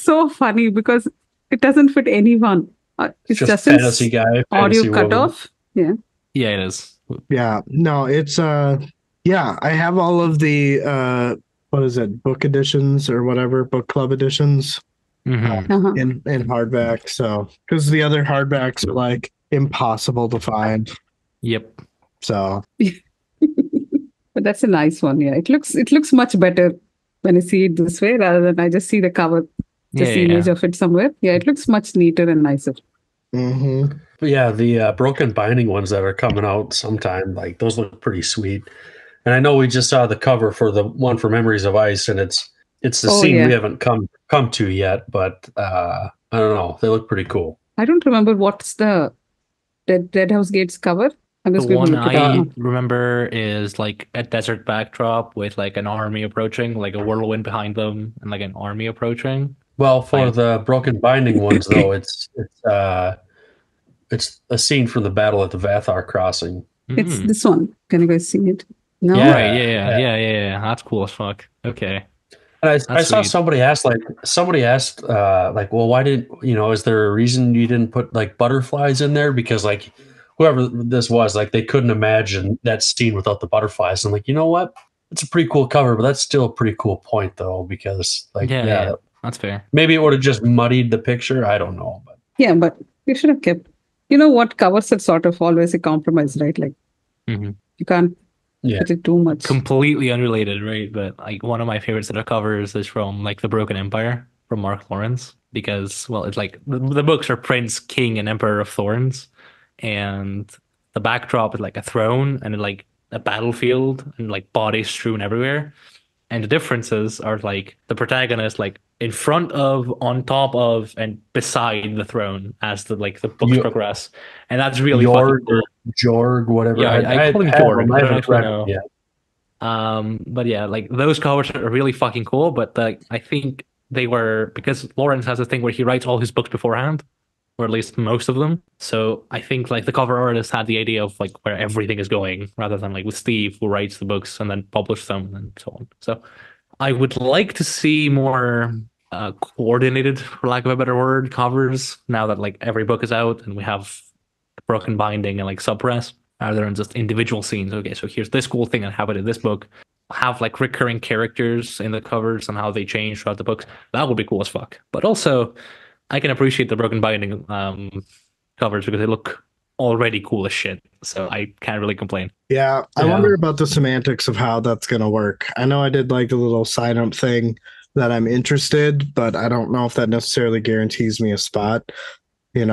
so funny because it doesn't fit anyone. It's Just Justin's fantasy guy, audio fantasy cut woman. off. Yeah. Yeah, it is. Yeah, no, it's yeah, I have all of the what is it, book editions or whatever, book club editions Mhm. Uh-huh. in hardback. So because the other hardbacks are like impossible to find. Yep. So But that's a nice one. Yeah. It looks much better when I see it this way rather than I just see the cover, just the image of it somewhere. Yeah, it looks much neater and nicer. mhm. But yeah, the Broken Binding ones that are coming out sometime, like those look pretty sweet. And I know we just saw the cover for the one for Memories of Ice, and it's the Oh, scene yeah. we haven't come to yet, but I don't know, they look pretty cool. I don't remember what's the Dead House Gates cover. I'm The just going to one look it up I now. remember is like a desert backdrop with like an army approaching, like a whirlwind behind them, and like an army approaching. Well, for Fine. the Broken Binding ones though, it's a scene from the battle at the Vathar crossing. It's Mhm. this one. Can you guys see it? No? Yeah. Right. Yeah. That's cool as fuck. Okay. And I That's saw sweet. somebody asked, well, why didn't, is there a reason you didn't put like butterflies in there? Because like whoever this was, like they couldn't imagine that scene without the butterflies. And like, you know what? It's a pretty cool cover, but that's still a pretty cool point though, because like, Yeah. That's fair. maybe it would have just muddied the picture. I don't know, but Yeah, but you should have kept. You know what? Covers are sort of always a compromise, right? Like Mhm. you can't Yeah. put it too much. Completely unrelated, right? But like one of my favorite set of covers is from like The Broken Empire from Mark Lawrence because, well, it's like the books are Prince, King, and Emperor of Thorns, and the backdrop is like a throne and like a battlefield and like bodies strewn everywhere. And the differences are like the protagonist like in front of, on top of, and beside the throne as the books You- progress, and that's really Jorg fucking cool. or Jorg, whatever. Yeah, I call him have Jorg. them. I don't haven't actually read them know. yet. But yeah, like those covers are really fucking cool. But like, I think they were because Lawrence has a thing where he writes all his books beforehand, or at least most of them. So I think like the cover artist had the idea of like where everything is going, rather than like with Steve who writes the books and then publish them and so on. So I would like to see more coordinated, for lack of a better word, covers now that like every book is out and we have broken binding and like suppress rather than just individual scenes. Okay, so here's this cool thing and have it in this book. Have like recurring characters in the covers and how they change throughout the books. That would be cool as fuck. But also, I can appreciate the broken binding covers because they look already cool as shit. So I can't really complain. Yeah, I Yeah. wonder about the semantics of how that's going to work. I know I did like the little sign up thing that I'm interested, but I don't know if that necessarily guarantees me a spot, So,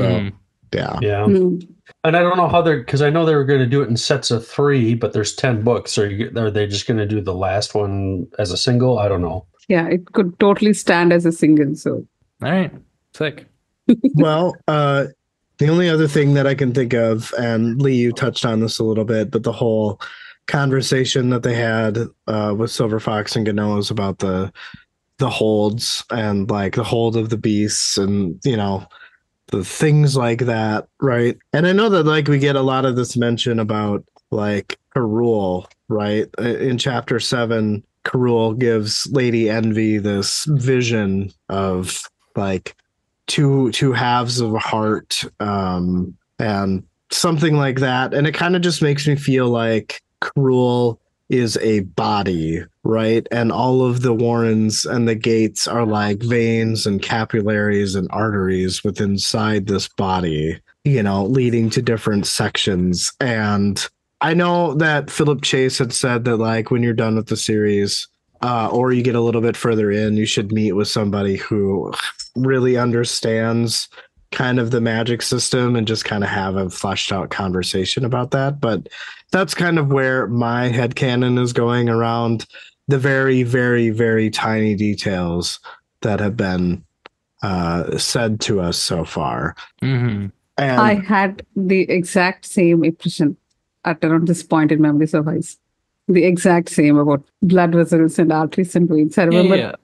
Mhm. yeah. Yeah. Mm. And I don't know how because I know they were going to do it in sets of 3, but there's 10 books. Are they just going to do the last one as a single? I don't know. Yeah, it could totally stand as a single. So All right, sick. Well, the only other thing that I can think of, and Lee, you touched on this a little bit, but the whole conversation that they had with Silver Fox and Ganoes about the holds and like the hold of the beasts and the things like that, right? And I know that like we get a lot of this mention about like Karul, right? In chapter 7, Karul gives Lady Envy this vision of like two halves of a heart, and something like that. And it kind of just makes me feel like Karul is a body, right? And all of the warrens and the gates are like veins and capillaries and arteries within inside this body, leading to different sections. And I know that Philip Chase had said that like when you're done with the series, or you get a little bit further in, you should meet with somebody who really understands kind of the magic system and just kind of have a fleshed out conversation about that. But that's kind of where my headcanon is going around the very, very, very tiny details that have been said to us so far. Mm-hmm. And I had the exact same impression at around this point in Memories of Ice. The exact same about blood vessels and arteries and veins. I remember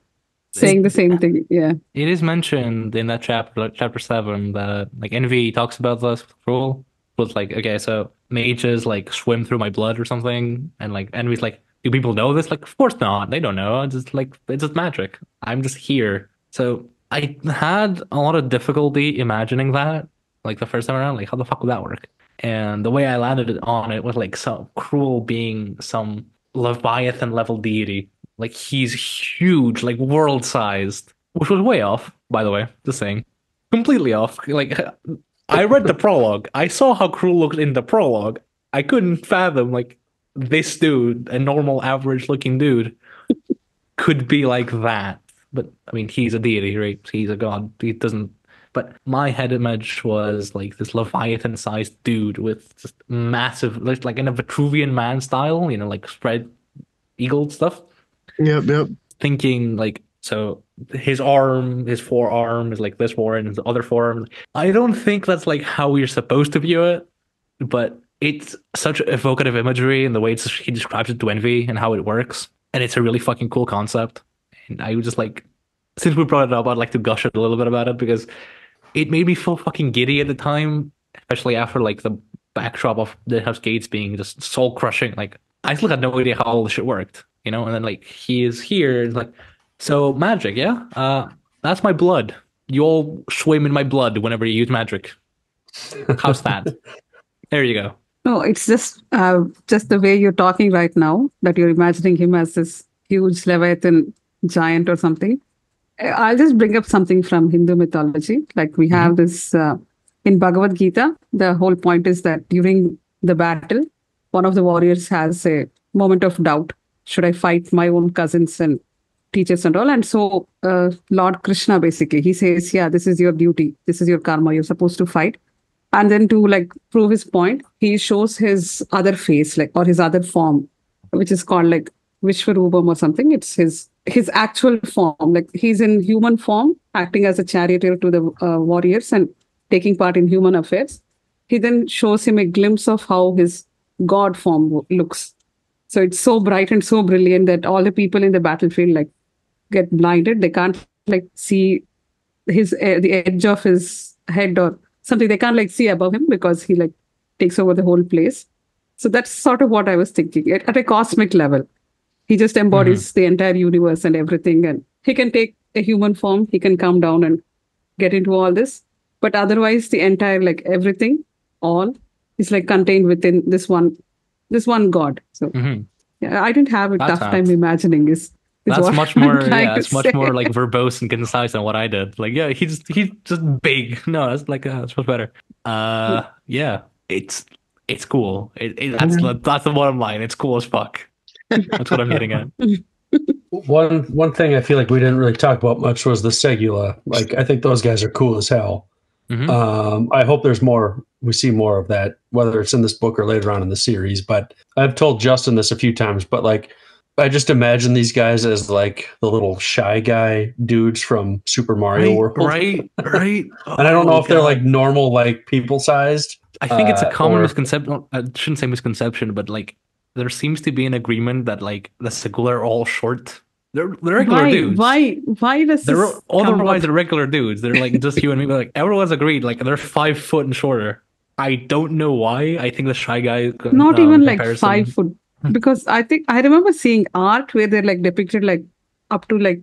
saying the same thing. Yeah. It is mentioned in that chapter, like chapter 7, that like Envy talks about this rule. But like, okay, so mages like swim through my blood or something, and like Envy's like, do people know this? Like, of course not. They don't know. It's just like it's just magic. I'm just here. So I had a lot of difficulty imagining that, like the first time around. Like, how the fuck would that work? And the way I landed on it was like some Cruel being some Leviathan level deity. Like he's huge, like world sized, which was way off, by the way, just saying. Completely off. Like I read the prologue. I saw how Cruel looked in the prologue. I couldn't fathom like this dude, a normal average looking dude, could be like that. But I mean he's a deity, right? He's a god. He doesn't. But my head image was like this Leviathan-sized dude with just massive, like in a Vitruvian Man style, like spread eagle stuff. Yep. Thinking like, so his forearm is like this forearm, and his other forearm. I don't think that's like how we're supposed to view it, but it's such evocative imagery and the way he describes it to Envy and how it works. And it's a really fucking cool concept. And I would just like, since we brought it up, I'd like to gush a little bit about it because it made me feel fucking giddy at the time, especially after like the backdrop of the House Gates being just soul crushing. Like I still had no idea how all this shit worked, and then like he is here, and like, so magic, yeah, that's my blood. You all swim in my blood whenever you use magic. How's that? There you go. No, it's just the way you're talking right now, that you're imagining him as this huge Leviathan giant or something. I'll just bring up something from Hindu mythology. Like we have this in Bhagavad Gita. The whole point is that during the battle, one of the warriors has a moment of doubt. Should I fight my own cousins and teachers and all? And so Lord Krishna, basically, he says, yeah, this is your duty. This is your karma. You're supposed to fight. And then to like prove his point, he shows his other face, like, or his other form, which is called like Vishwarupam or something. It's his actual form. Like he's in human form, acting as a charioteer to the warriors and taking part in human affairs. He then shows him a glimpse of how his god form looks. So it's so bright and so brilliant that all the people in the battlefield like get blinded. They can't like see the edge of his head or something. They can't like see above him because he like takes over the whole place. So that's sort of what I was thinking at a cosmic level. He just embodies the entire universe and everything. And he can take a human form. He can come down and get into all this. But otherwise, the entire, like everything, all is like contained within this one God. So yeah, I didn't have a tough time imagining that's what much I'm more, trying yeah, to it's much say. more like verbose and concise than what I did. Like, yeah, he's just big. No, that's like that's much better. Yeah, it's cool. That's the bottom line. It's cool as fuck. That's what I'm getting at. One thing I feel like we didn't really talk about much was the Segula. Like I think those guys are cool as hell. I hope there's more. We see more of that, whether it's in this book or later on in the series. But I've told Justin this a few times. But like, I just imagine these guys as like the little shy guy dudes from Super Mario World, right. And I don't know if they're like normal, like people sized. I think it's a common misconception. I shouldn't say misconception, but like there seems to be an agreement that like the Segula are all short They're regular dudes. Why does They're this otherwise they're regular dudes. They're like just you and me. But like everyone's agreed. Like they're 5 foot and shorter. I don't know why. I think the Shy Guy not even like comparison. 5 foot? Because I think I remember seeing art where they're like depicted like up to like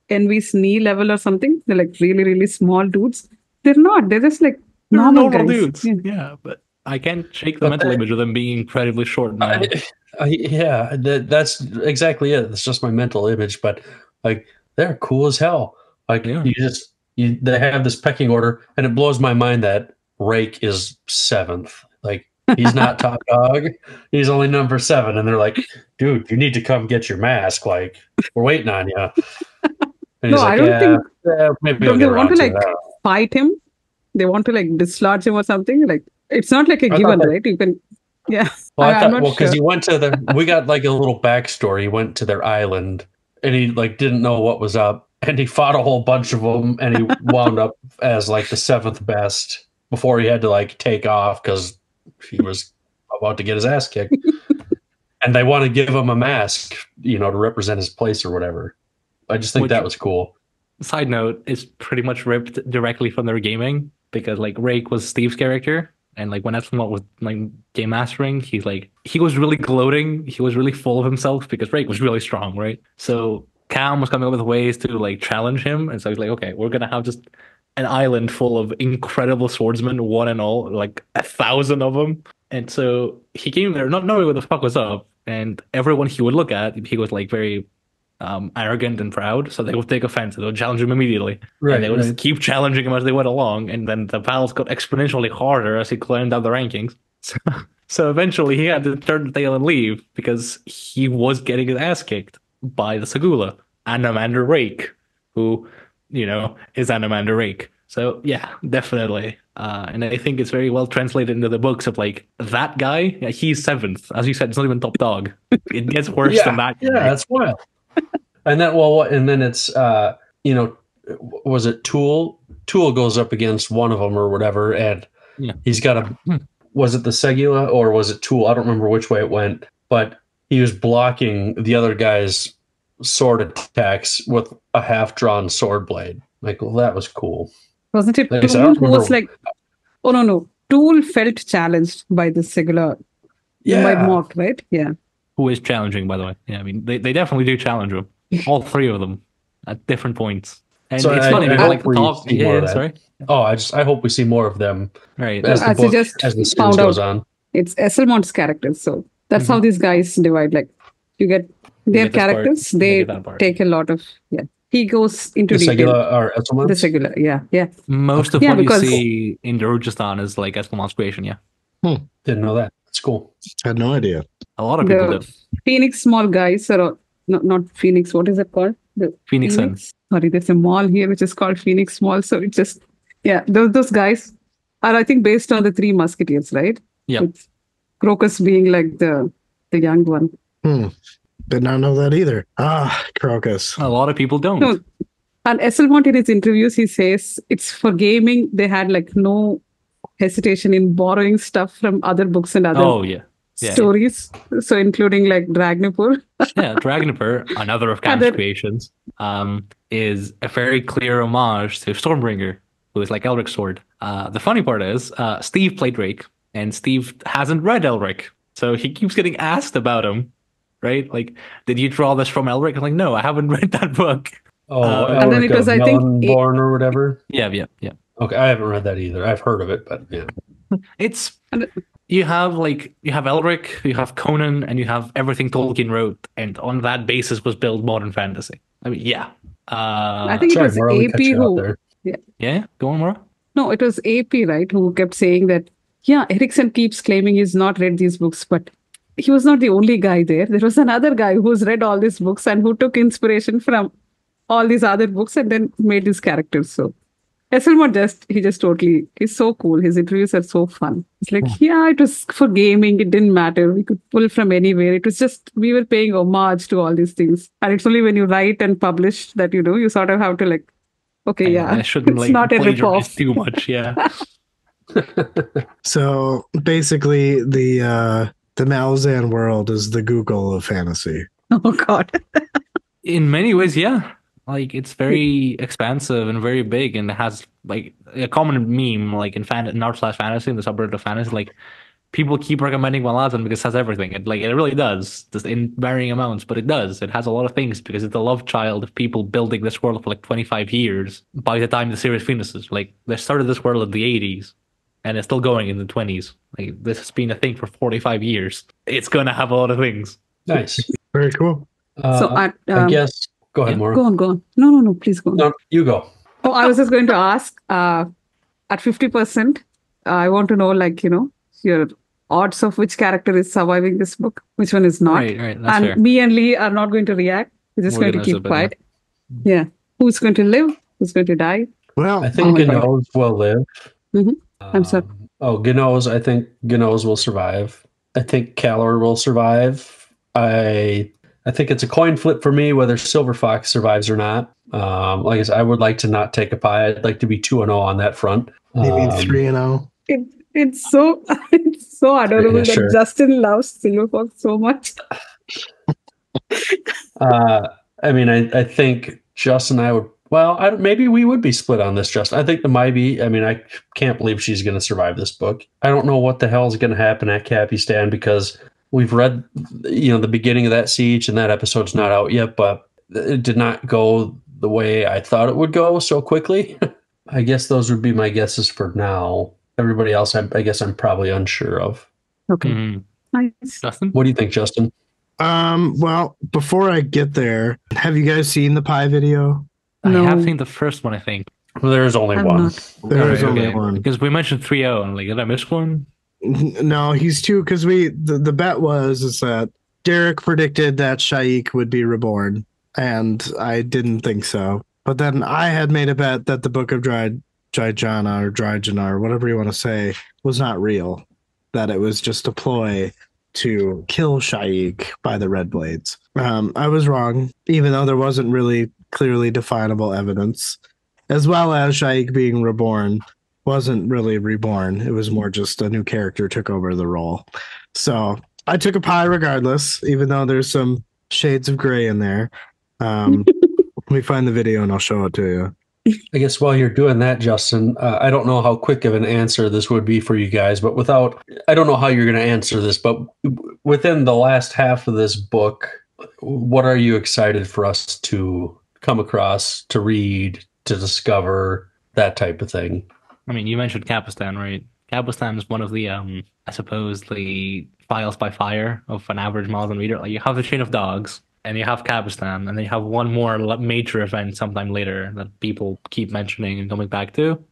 Envy's knee level or something. They're like really, really small dudes. They're not. They're just like They're normal guys. dudes. Yeah. Yeah, but I can't shake the mental image of them being incredibly short now. Yeah, that's exactly it. It's just my mental image, but like they're cool as hell. Like Yeah. they have this pecking order, and it blows my mind that Rake is 7th. Like he's not top dog; he's only number 7, and they're like, "Dude, you need to come get your mask. Like we're waiting on you." And he's No, like, I don't think. maybe Don't I'll they get want around to to like it. fight him? They want to like dislodge him or something? Like it's not like a I thought given, that- right? You can. Yeah. Well, I I'm thought, not well, because sure. he went to we got like a little backstory. He went to their island, and he like didn't know what was up, and he fought a whole bunch of them, and he wound up as like the 7th best before he had to like take off because he was about to get his ass kicked. And they want to give him a mask, to represent his place or whatever. I just think that was cool. Side note, it's pretty much ripped directly from their gaming because like Rake was Steve's character, and like when Esmond was like game mastering, he was really gloating, he was really full of himself because Rake was really strong, right? So Cam was coming up with ways to like challenge him, and so he's like, okay, we're gonna have just an island full of incredible swordsmen, one and all, like 1,000 of them. And so he came there not knowing what the fuck was up, and everyone he would look at, he was like very arrogant and proud, so they would take offense and they would challenge him immediately. Right, and they would right. just keep challenging him as they went along, and then the battles got exponentially harder as he climbed up the rankings. So eventually he had to turn the tail and leave because he was getting his ass kicked by the Segula, Anamander Rake, who, is Anamander Rake. So yeah, definitely. And I think it's very well translated into the books of like that guy, yeah, he's 7th. As you said, it's not even top dog. It gets worse than that. Yeah, that's wild. And then it's was it Tool? Tool goes up against one of them or whatever, and Yeah. he's got was it the Segula or was it Tool? I don't remember which way it went, but he was blocking the other guy's sword attacks with a half-drawn sword blade. Like, well, that was cool. Wasn't it Like I said, I Tool don't who was remember- like, oh no, Tool felt challenged by this Segula, by Mock, right? Yeah. Who is challenging, by the way. Yeah, I mean, they definitely do challenge him. All 3 of them at different points. And So it's I funny, hope because like we top, see more of that. sorry. Oh, I hope we see more of them Right. as the As you book, just as the series found goes out. on. It's Esselmont's characters. So that's how these guys divide. Like you get their get this part, characters, they they get that part. take a lot of, yeah. He goes into The detail. Segula or Esselmans? The Segula, yeah. Most of Yeah, what because- you see in Darujistan is like Eskelmon's creation, yeah. Didn't know that. It's cool. Had no idea. A lot of people The do. Phoenix Mall guys are not Phoenix. What is it called? The Phoenix Sun. Sorry, there's a mall here which is called Phoenix Mall. So it's just those guys are, I think, based on the 3 Musketeers, right? Yeah. With Crocus being like the young one. Did not know that either. Crocus. A lot of people don't. No. And Esselmont in his interviews, he says it's for gaming. They had like no hesitation in borrowing stuff from other books and other Oh, yeah. Yeah. stories. So including like Dragnipur. Yeah, Dragonipur, another of Cam's creations, is a very clear homage to Stormbringer, who is like Elric's sword. The funny part is, Steve played Drake, and Steve hasn't read Elric, so he keeps getting asked about him, right? Like, did you draw this from Elric? I'm like, no, I haven't read that book. Oh, and then it was, I think, Born or whatever. Yeah. Okay, I haven't read that either. I've heard of it, but yeah. It's you have Elric, you have Conan, and you have everything Tolkien wrote, and on that basis was built modern fantasy. I mean, yeah. I think Sorry, it was Mora, we cut AP you off who. there. Yeah, go on, Mora. No, it was AP, right, who kept saying that, yeah, Erickson keeps claiming he's not read these books, but he was not the only guy there. There was another guy who's read all these books and who took inspiration from all these other books and then made these characters. So Esselmont he's so cool. His interviews are so fun. It's like, yeah, it was for gaming. It didn't matter. We could pull from anywhere. It was just, we were paying homage to all these things. And it's only when you write and publish that, you sort of have to like, okay, I shouldn't it's like not a plagiarize ripoff. too much. Yeah. So basically, the Malazan world is the Google of fantasy. Oh God. In many ways, yeah. Like it's very expansive and very big, and it has like a common meme, like in art/fantasy, in the subreddit of fantasy, like people keep recommending Malazan because it has everything. It really does, just in varying amounts, but it does. It has a lot of things because it's the love child of people building this world for like 25 years. By the time the series finishes, like they started this world in the 80s, and it's still going in the 20s. Like this has been a thing for 45 years. It's gonna have a lot of things. Nice. Very cool. So I guess. Go ahead, yeah. Mora. go on. No, please go on. No, you go. Oh, I was just going to ask, at 50%, I want to know, like, your odds of which character is surviving this book, which one is not. Right. That's And fair. me and Lee are not going to react. We're just We're going to gonna keep zip it, quiet. Yeah. Who's going to live? Who's going to die? Well, I think my God. Gnos will live. Mhm. I'm sorry. Gnos. I think Gnos will survive. I think Calor will survive. I think it's a coin flip for me whether Silver Fox survives or not. Like I said, I would like to not take a pie. I'd like to be 2-0 on that front. you mean 3-0? It's so it's so adorable Yeah, that sure. Justin loves Silverfox so much. I mean, I think Justin and I would. Well, maybe we would be split on this, Justin. I think the Maybe. I mean, I can't believe she's going to survive this book. I don't know what the hell is going to happen at Capistan because we've read, the beginning of that siege, and that episode's not out yet, but it did not go the way I thought it would go so quickly. I guess those would be my guesses for now. Everybody else, I guess I'm probably unsure of. Okay. Mhm. Nice. Justin? What do you think, Justin? Well, before I get there, have you guys seen the pie video? No. I have seen the first one, I think. Well, there's only I'm one. not. There is Right, only okay. one. Because we mentioned 3-0, and like, did I miss one? No, he's two because the bet is that Derek predicted that Shaik would be reborn, and I didn't think so. But then I had made a bet that the Book of Dryjana or whatever you want to say was not real, that it was just a ploy to kill Shaik by the Red Blades. I was wrong, even though there wasn't really clearly definable evidence, as well as Shaik being reborn wasn't really reborn. It was more just a new character took over the role. So I took a pie regardless, even though there's some shades of gray in there. Let me find the video and I'll show it to you. I guess while you're doing that, Justin, I don't know how quick of an answer this would be for you guys, but I don't know how you're going to answer this, but within the last half of this book, what are you excited for us to come across, to read, to discover, that type of thing? I mean, you mentioned Capistan, right? Capistan is one of the, I suppose, the files by fire of an average Malazan reader. Like, you have the Chain of Dogs, and you have Capistan, and then you have one more major event sometime later that people keep mentioning and coming back to.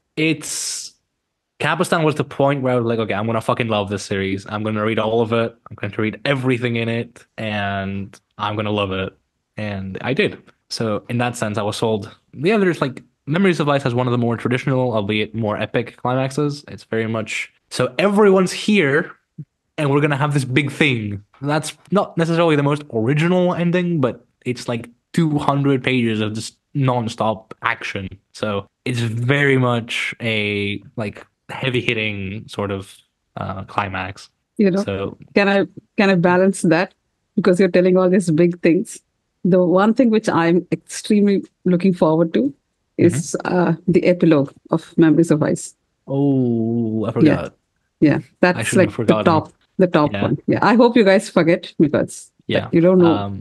Capistan was the point where I was like, okay, I'm going to fucking love this series. I'm going to read all of it. I'm going to read everything in it, and I'm going to love it. And I did. So in that sense, I was sold. The others, like, Memories of Ice has one of the more traditional, albeit more epic climaxes. It's very much, so everyone's here, and we're going to have this big thing. That's not necessarily the most original ending, but it's like 200 pages of just non-stop action. So it's very much a like heavy-hitting sort of climax. So Can I balance that? Because you're telling all these big things. The one thing which I'm extremely looking forward to is the epilogue of Memories of Ice. Oh, I forgot. Yeah, I that's shouldn't like have forgotten. the top Yeah. one. Yeah, I hope you guys forget because Yeah. you don't know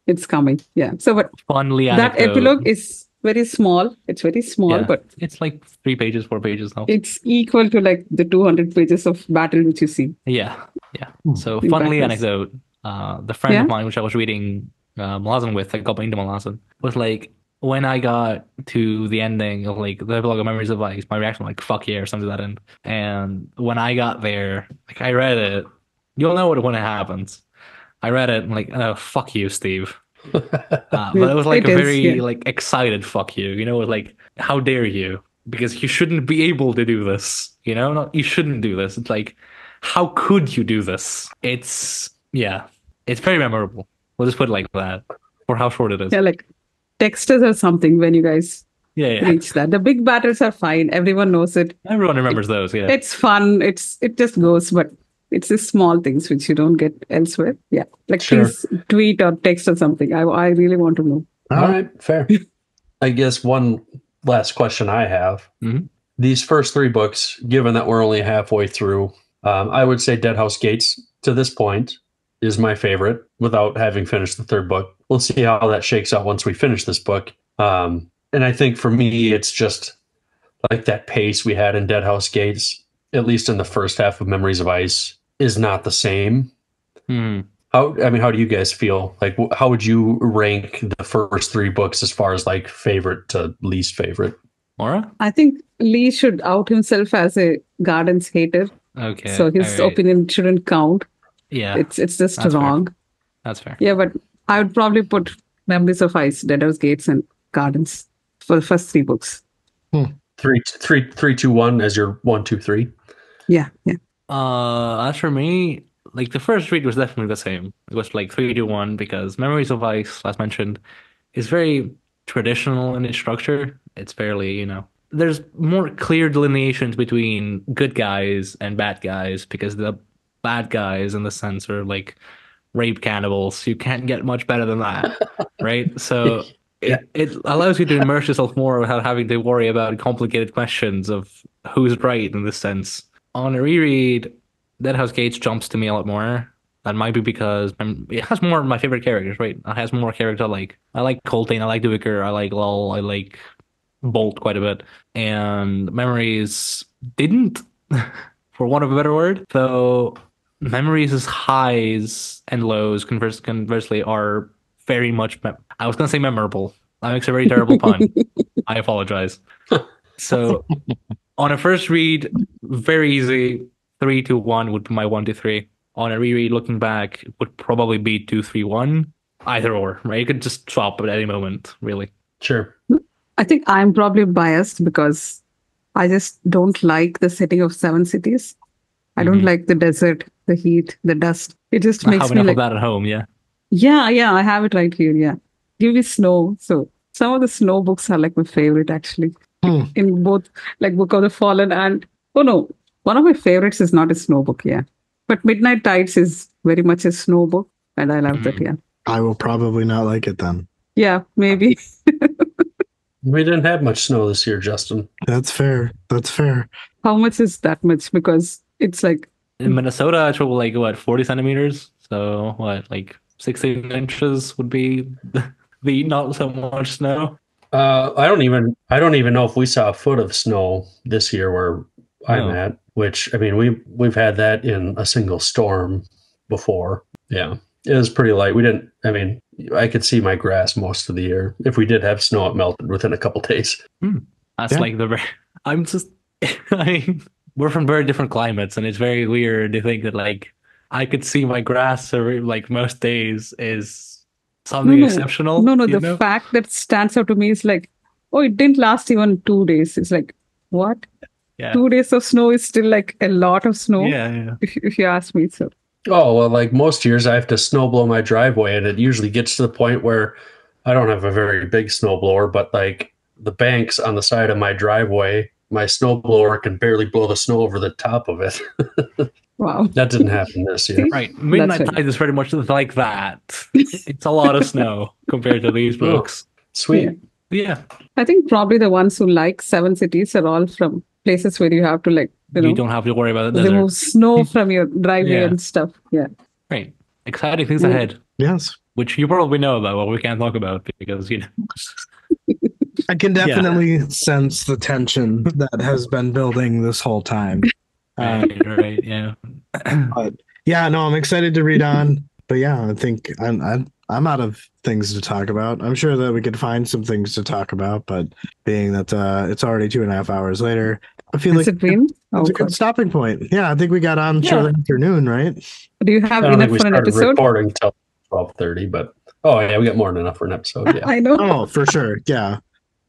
it's coming. Yeah. So, but Funly that anecdote. epilogue is very small. It's very small, Yeah. but It's like 3 pages, 4 pages now. it's equal to like the 200 pages of battle which you see. Yeah. So In funny practice. anecdote. The friend Yeah? of mine, which I was reading Malazan with, I got into Malazan, was like, when I got to the ending of like the epilogue of Memories of Ice, my reaction was like, fuck yeah, or something to that end. And when I got there, like I read it, you'll know when it happens. I read it, and like, oh, fuck you, Steve. But it was like It a is, very yeah. like excited fuck you, it was like, how dare you? Because you shouldn't be able to do this, Not, you shouldn't do this. It's like, how could you do this? It's very memorable. We'll just put it like that for how short it is. Yeah, like text us or something when you guys Yeah. reach that. The big battles are fine. Everyone knows it. Everyone remembers those. Yeah. It's fun. It just goes, but It's the small things which you don't get elsewhere. Yeah. Like Sure. please tweet or text or something. I really want to know. All right, fair. I guess one last question I have. Mhm. These first 3 books, given that we're only halfway through, I would say Dead House Gates to this point is my favorite without having finished the 3rd book. We'll see how that shakes out once we finish this book. And I think for me, it's just like that pace we had in Dead House Gates, at least in the first half of Memories of Ice, is not the same. Hmm. How do you guys feel? Like, how would you rank the first 3 books as far as like favorite to least favorite? Mora? I think Lee should out himself as a Gardens hater. Okay. So his all right. opinion shouldn't count. Yeah, It's just That's fair. wrong. that's fair. Yeah, but I would probably put Memories of Ice, Dead House Gates, and Gardens for the first 3 books. 3, 2, 1 as your 1, 2, 3. Yeah, yeah. As for me, like the first read was definitely the same. It was like 3-1 because Memories of Ice, as mentioned, is very traditional in its structure. It's fairly, there's more clear delineations between good guys and bad guys because the bad guys, in the sense, are like rape cannibals. You can't get much better than that, right? So it allows you to immerse yourself more without having to worry about complicated questions of who's right in this sense. On a reread, Dead House Gates jumps to me a lot more. That might be because it has more of my favorite characters, right? It has more characters I like. I like Coltrane, I like Duiker, I like Lull, I like Bolt quite a bit. And Memories didn't, for want of a better word. Though Memories' highs and lows, conversely, are very much, I was going to say memorable. That makes a very terrible pun. I apologize. So, on a first read, very easy. 3-1 would be my 1-3. On a reread, looking back, it would probably be 2-3-1. Either or, right? You could just swap at any moment, really. Sure. I think I'm probably biased because I just don't like the setting of 7 cities. I don't like the desert, the heat, the dust. It just I makes have me enough like, of that at home, yeah. yeah, I have it right here. Yeah. Give me snow. So some of the snow books are like my favorite actually. In both like Book of the Fallen and, oh no, one of my favorites is not a snow book. Yeah. But Midnight Tides is very much a snow book. And I love that. Yeah. I will probably not like it then. Yeah, maybe. We didn't have much snow this year, Justin. That's fair. That's fair. How much is that much? Because it's like, In Minnesota, it's probably like, what, 40 centimeters? So, what, like 16 inches would be the not so much snow? I don't even know if we saw a foot of snow this year where I'm Oh. at. Which, I mean, we've had that in a single storm before. Yeah, it was pretty light. We didn't. I mean, I could see my grass most of the year. If we did have snow, it melted within a couple days. That's Yeah. like I'm just, I mean, we're from very different climates, and it's very weird to think that like I could see my grass like most days is something exceptional. No, you the know? fact that stands out to me is like, oh, it didn't last even 2 days. It's like, what? Yeah. 2 days of snow is still like a lot of snow. Yeah. If you ask me. So Oh, well, like most years, I have to snow blow my driveway, and it usually gets to the point where I don't have a very big snow blower, but like the banks on the side of my driveway, my snow blower can barely blow the snow over the top of it. wow. That didn't happen this year. See? Right. Midnight That's right. Tide is pretty much like that. It's a lot of snow compared to these books. Sweet. Yeah. I think probably the ones who like 7 cities are all from places where you have to like, You don't have to worry about the desert. remove snow from your driveway Yeah. and stuff. Yeah. Right. Exciting things ahead, Yes. which you probably know about, but we can't talk about because, I can definitely sense the tension that has been building this whole time. right, yeah. But yeah, no, I'm excited to read on. But yeah, I think I'm out of things to talk about. I'm sure that we could find some things to talk about, but being that it's already 2.5 hours later, I feel Has like it been? it's a good stopping point. Yeah, I think we got on shortly afternoon, right? Do you have I don't think enough we for an started episode? recording until 12:30, but oh yeah, we got more than enough for an episode. Yeah. I know. Oh, for sure. Yeah.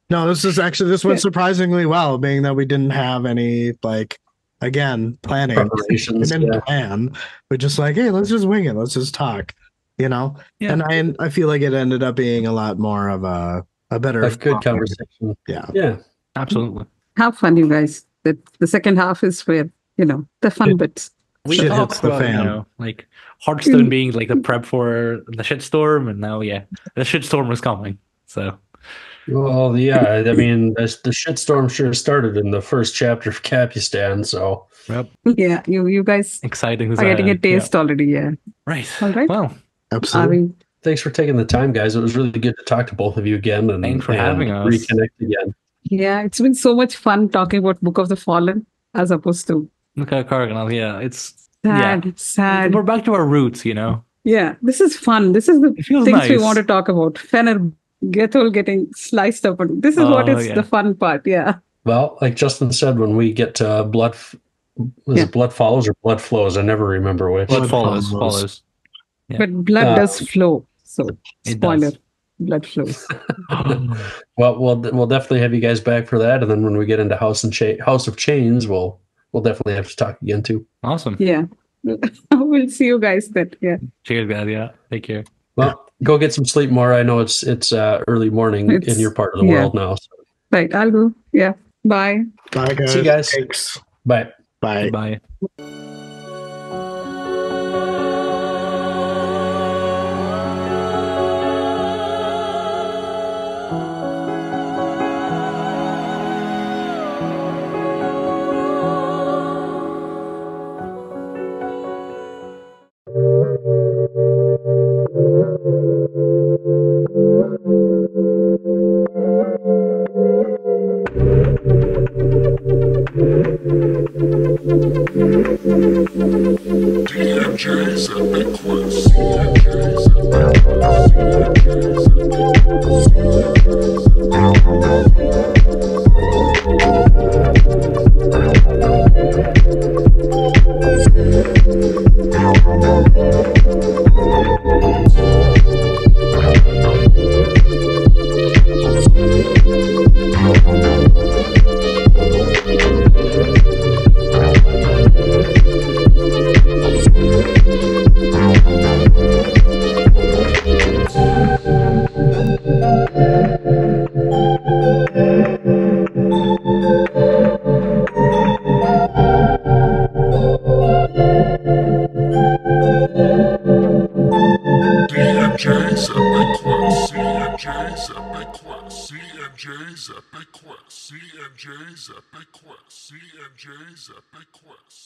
No, this went surprisingly well, being that we didn't have any planning. Preparations, We didn't yeah. plan. We're just like, hey, let's just wing it. Let's just talk. Yeah. And I feel like it ended up being a lot more of a better A good conversation. Yeah. Yeah. Absolutely. Have fun, you guys. The second half is where, the fun bits. We Shit talked hits the about, fan. like Hearthstone being like the prep for the shitstorm, and now, yeah, the shitstorm was coming. So, Well, yeah, I mean, the shitstorm sure started in the first chapter of Capistan, so yep, Yeah, you guys exciting is are getting a ahead. Yeah. taste already. Yeah. Right. All right. Well, Are Absolutely. we? thanks for taking the time, guys. It was really good to talk to both of you again and, thanks for and having us. reconnect again. Yeah, it's been so much fun talking about Book of the Fallen as opposed to Okay, Cardinal. Yeah, it's sad. We're back to our roots, Yeah, this is fun. This is the It feels things we want nice. to talk about. Fenner Gethel getting sliced up. And this is what Oh, is yeah. the fun part. Yeah. Well, like Justin said, when we get to Yeah. it Blood Follows or Blood Flows? I never remember which. Blood Blood follows. Yeah. But blood does flow. So, It spoiler, does. blood flows. Well, we'll definitely have you guys back for that, and then when we get into House of Chains, we'll definitely have to talk again too. Awesome. Yeah. We'll see you guys then. Yeah. Cheers, guys. Yeah. Take care. Well, go get some sleep, Mora. I know it's early morning in your part of the world now. So. Right. I'll go. Yeah. Bye. Bye, guys. See you guys. Thanks. Bye. Bye. Goodbye. DMJ's Epic Quest. DMJ's Epic Quest. DMJ's CNJ's Epic Quest. CNJ's Epic Quest.